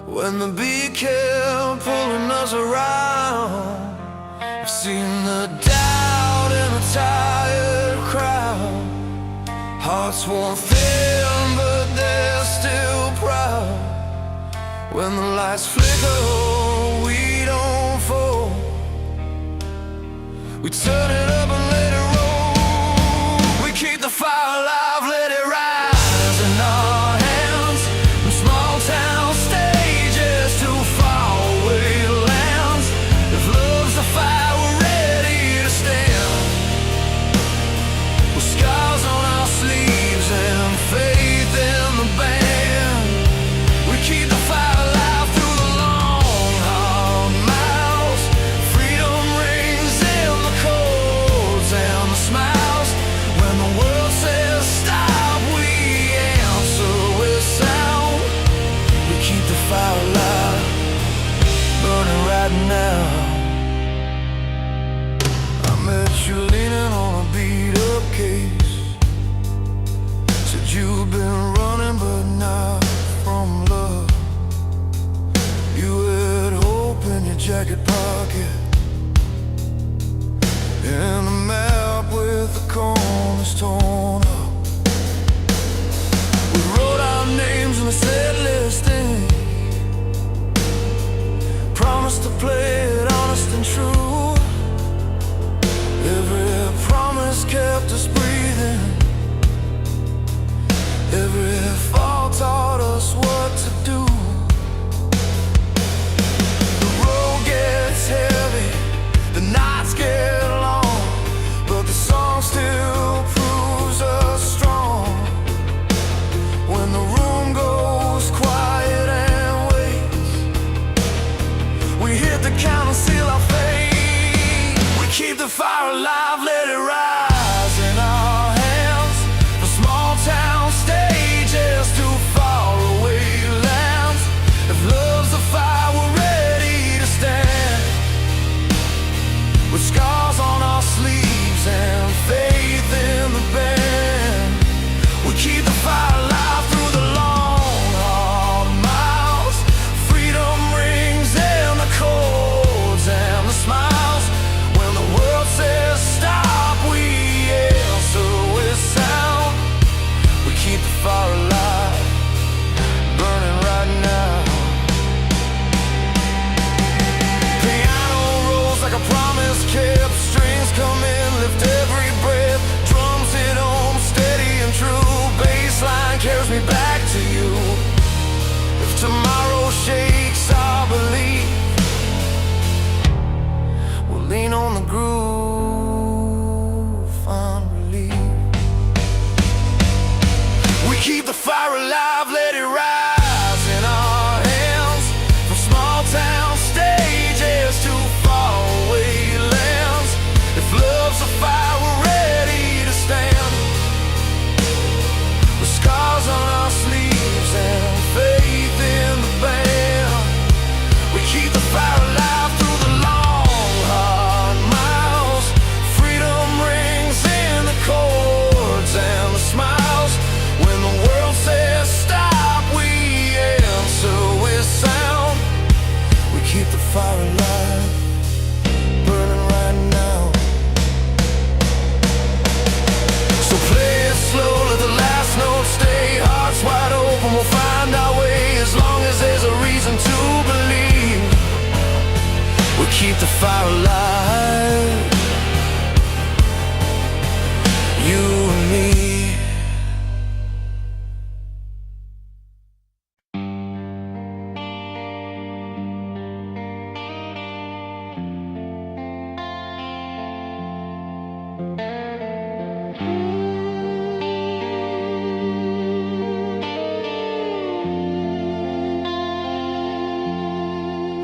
when the beat kept pulling us around. I've seen the doubt in a tired crowd. Hearts won't thin, but they're still proud. When the lights flicker, we don't fall. We turn it up and let it roll. We keep the fire alive, let it rise in our hands. From small town stages to faraway lands. If love's the fire, we're ready to stand. With scars on our sleeves and faith in the band. We keep the fire alive through the long, hard miles. Freedom rings in the chords and the smiles. When the world says stop, we answer with sound. We keep the fire alive, burning right now. I met you leaning on a beat-up case. Said you've been running but not from love. You had hope in your jacket pocket, and a map with the corners torn up. We wrote our names on the set listing, promised to play it honest and true. Every promise kept us breathing. Every fall taught us what to do. The road gets heavy, the nights get long, but the song still proves us strong. When the room goes quiet and waits, we hit the count and seal our fate. We keep the fire alive, let it rise in our hands. From small town stages to faraway lands. If love's the fire, we're ready to stand. With scars on our sleeves and faith in the band. We keep the fire alive through the long, hard miles. Freedom rings in the chords and the smiles. When the world says stop, we answer with sound. We keep the fire alive, burning right now. Piano rolls like a promise kept. Strings come in, lift every breath. Drums hit home, steady and true. Bassline carries me back to you. If tomorrow shakes our belief, we'll lean on the groove, find relief. We keep the fire alive, let it rise in our hands. From small town stages to faraway lands. If love's a fire, we're ready to stand. With scars on our sleeves and faith in the band. We keep the fire alive through the long, hard miles. Freedom rings in the chords and the smiles. When the world says stop, we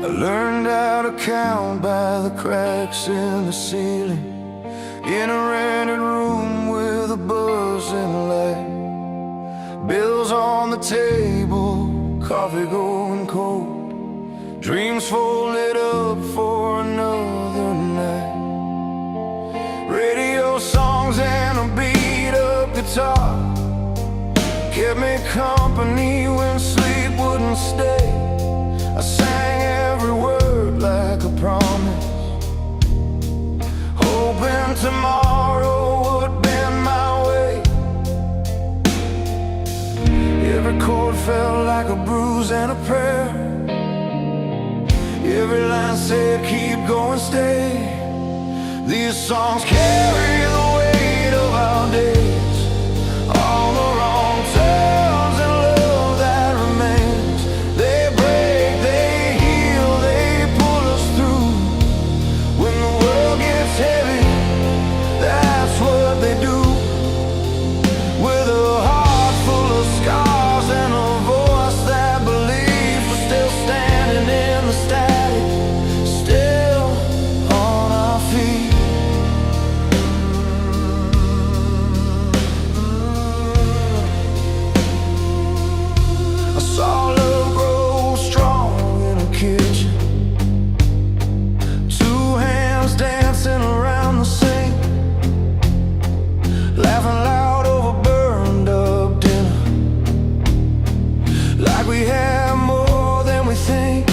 I learned how to count by the cracks in the ceiling, in a rented room with a buzzing light. Bills on the table, coffee going cold, dreams folded up for another night. Radio songs and a beat-up guitar kept me company when sleep wouldn't stay. I sang every word like a promise, hoping tomorrow would bend my way. Every chord felt like a bruise and a prayer. Every line said, keep going, stay. These songs carry the weight of our days, all the wrong turns and love that remains. They break, they heal, they pull us through. When the world gets heavy, that's what they do. With a heart full of scars and a voice that believes we're still standing in the static, still on our feet. I saw love grow strong in a kitchen, two hands dancing around the sink, laughing loud over burned up dinner, like we have more than we think.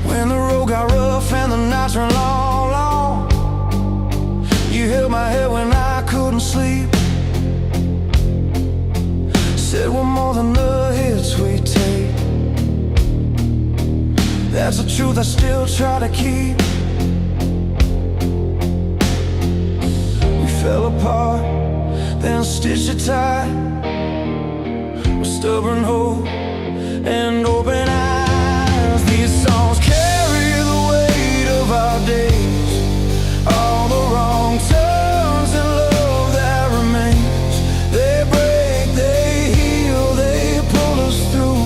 When the road got rough and the nights were long, long, you held my head when I couldn't sleep. Said we're more than the hits we take. That's the truth I still try to keep. We fell apart, then stitched it tight, with stubborn hope and open eyes. These songs carry the weight of our days, all the wrong turns and love that remains. They break, they heal, they pull us through.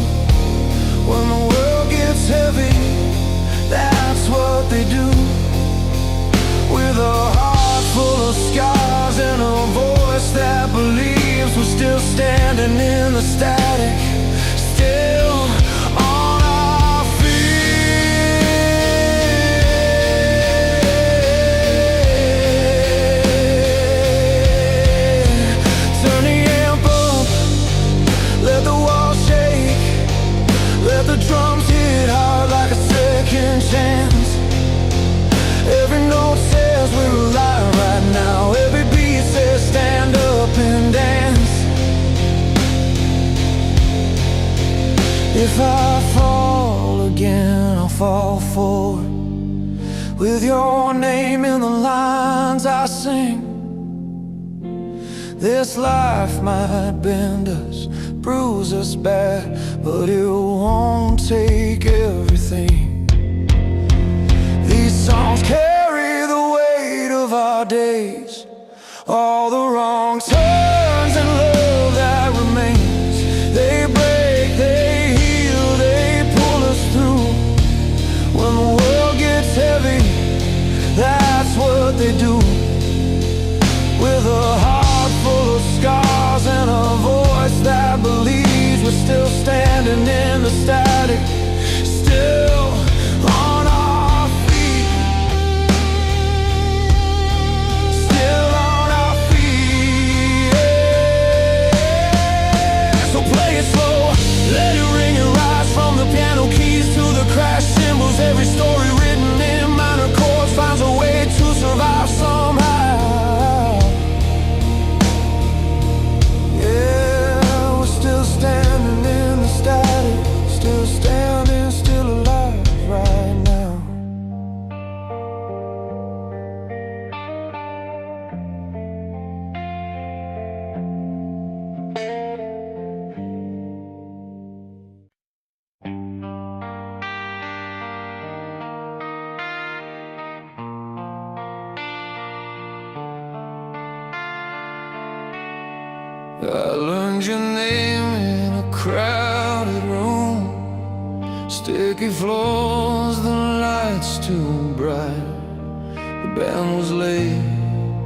When the world gets heavy, that's what they do. With a heart full of scars and a voice that believes we're still standing in the static, still on our feet. Turn the amp up, let the walls shake, let the drums hit hard like a second chance. Every note says we're alive right now, every beat says stand up and dance. If I fall again, I'll fall forward, with your name in the lines I sing. This life might bend us, bruise us bad, but it won't take everything. These songs carry the weight of our days, all the wrong turns and love that remains. They break, they heal, they pull us through. When the world gets heavy, that's what they do. With a heart full of scars and a voice that believes we're still standing in the static, still on our feet, still on our feet. Yeah. So play it slow, let it ring and rise, from the piano keys to the crash cymbals. Every story written in minor chords finds a way to survive somehow. Yeah, we're still standing in the static, still standing, still alive right now. I learned your name in a crowded room, Sticky floors, the lights too bright. The band was late,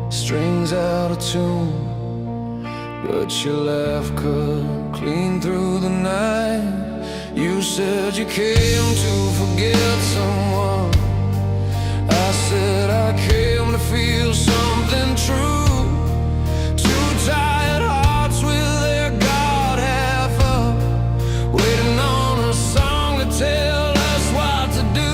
strings out of tune, but your laugh cut clean through the night. You said you came to forget someone. I said I came to feel something true. Two tired hearts with their guard half up, waiting on a song to tell us what to do.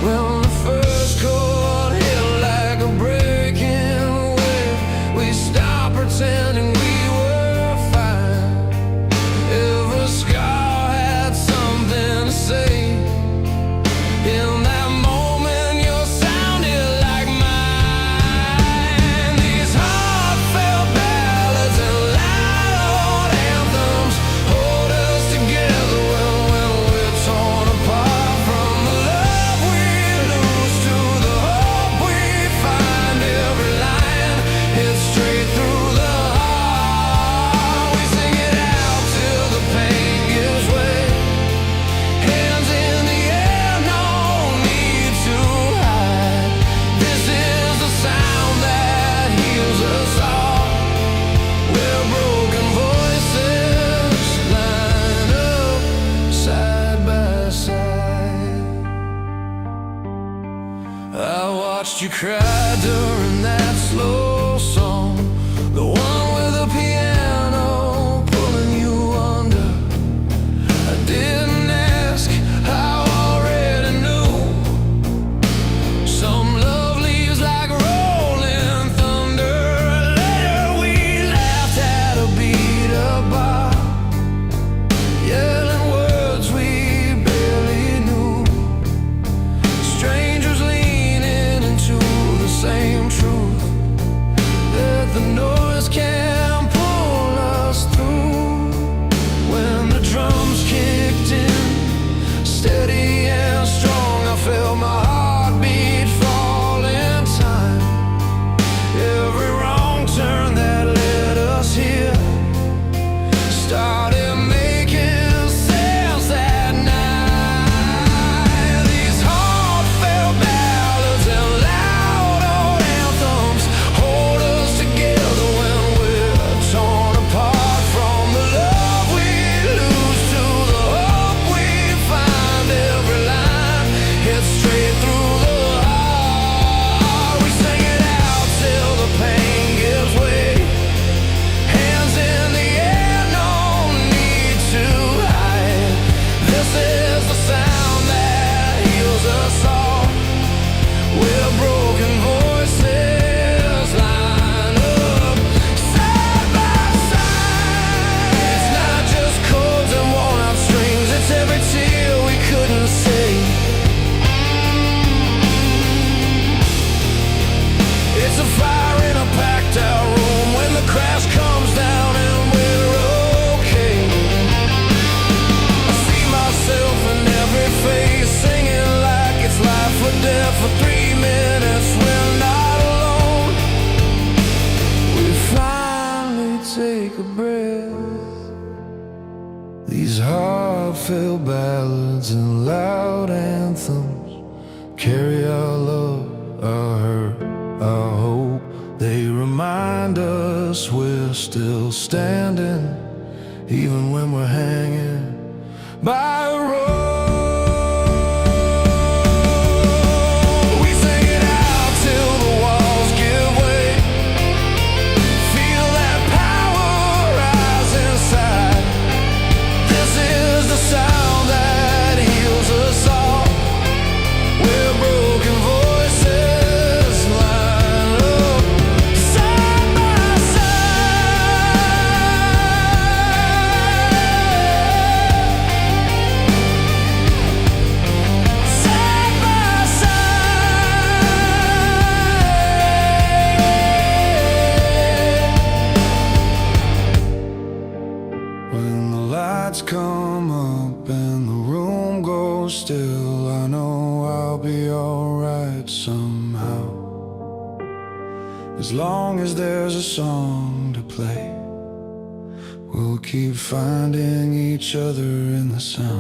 When the first chord hit like a breaking wave, we stopped pretending we were fine. Every scar had something to say. In that moment you sounded like mine. These heartfelt ballads and loud anthems hold us together when we're torn apart. From the love we lose to the hope we find, every line hits straight through the heart. We sing it out till the pain gives way. Hands in the air, no need to hide. This is the sound that heals us all. We're broken voices line up side by side. I watched you cry during that slow song, the one with the piano pulling you under. I didn't ask, I already knew. Some love leaves like rolling thunder. Later we laughed at a beat-up bar, yelling words we barely knew. Strangers leaning into the same truth, that the noise can pull us through. When the drums kicked in, steady and strong, I felt my heartbeat fall in time. Every wrong turn that led us here started making sense that night. These heartfelt ballads and loud old anthems hold us together when we're torn apart. From the love we lose to the hope we find, every line hits straight through the heart. We sing it out till the pain gives way. Hands in the air, no need to hide. This is the sound that heals us all. We're broken voices line up side by side. It's not just chords and worn out strings, it's every tear we couldn't say. It's a fire in a packed out room when the crash comes down and we're okay. I see myself in every face, singing like it's life or death for 3 minutes. We're not alone. We finally take a breath. These heartfelt ballads and loud anthems carry our love, our hurt, our hope. They remind us we're still standing, even when we're hanging by a rope. We sing it out till the walls give way. Feel that power rise inside. This is the sound that heals us all. We're broken voices line up side by come up and the room goes still, I know I'll be alright somehow. As long as there's a song to play, we'll keep finding each other in the sound.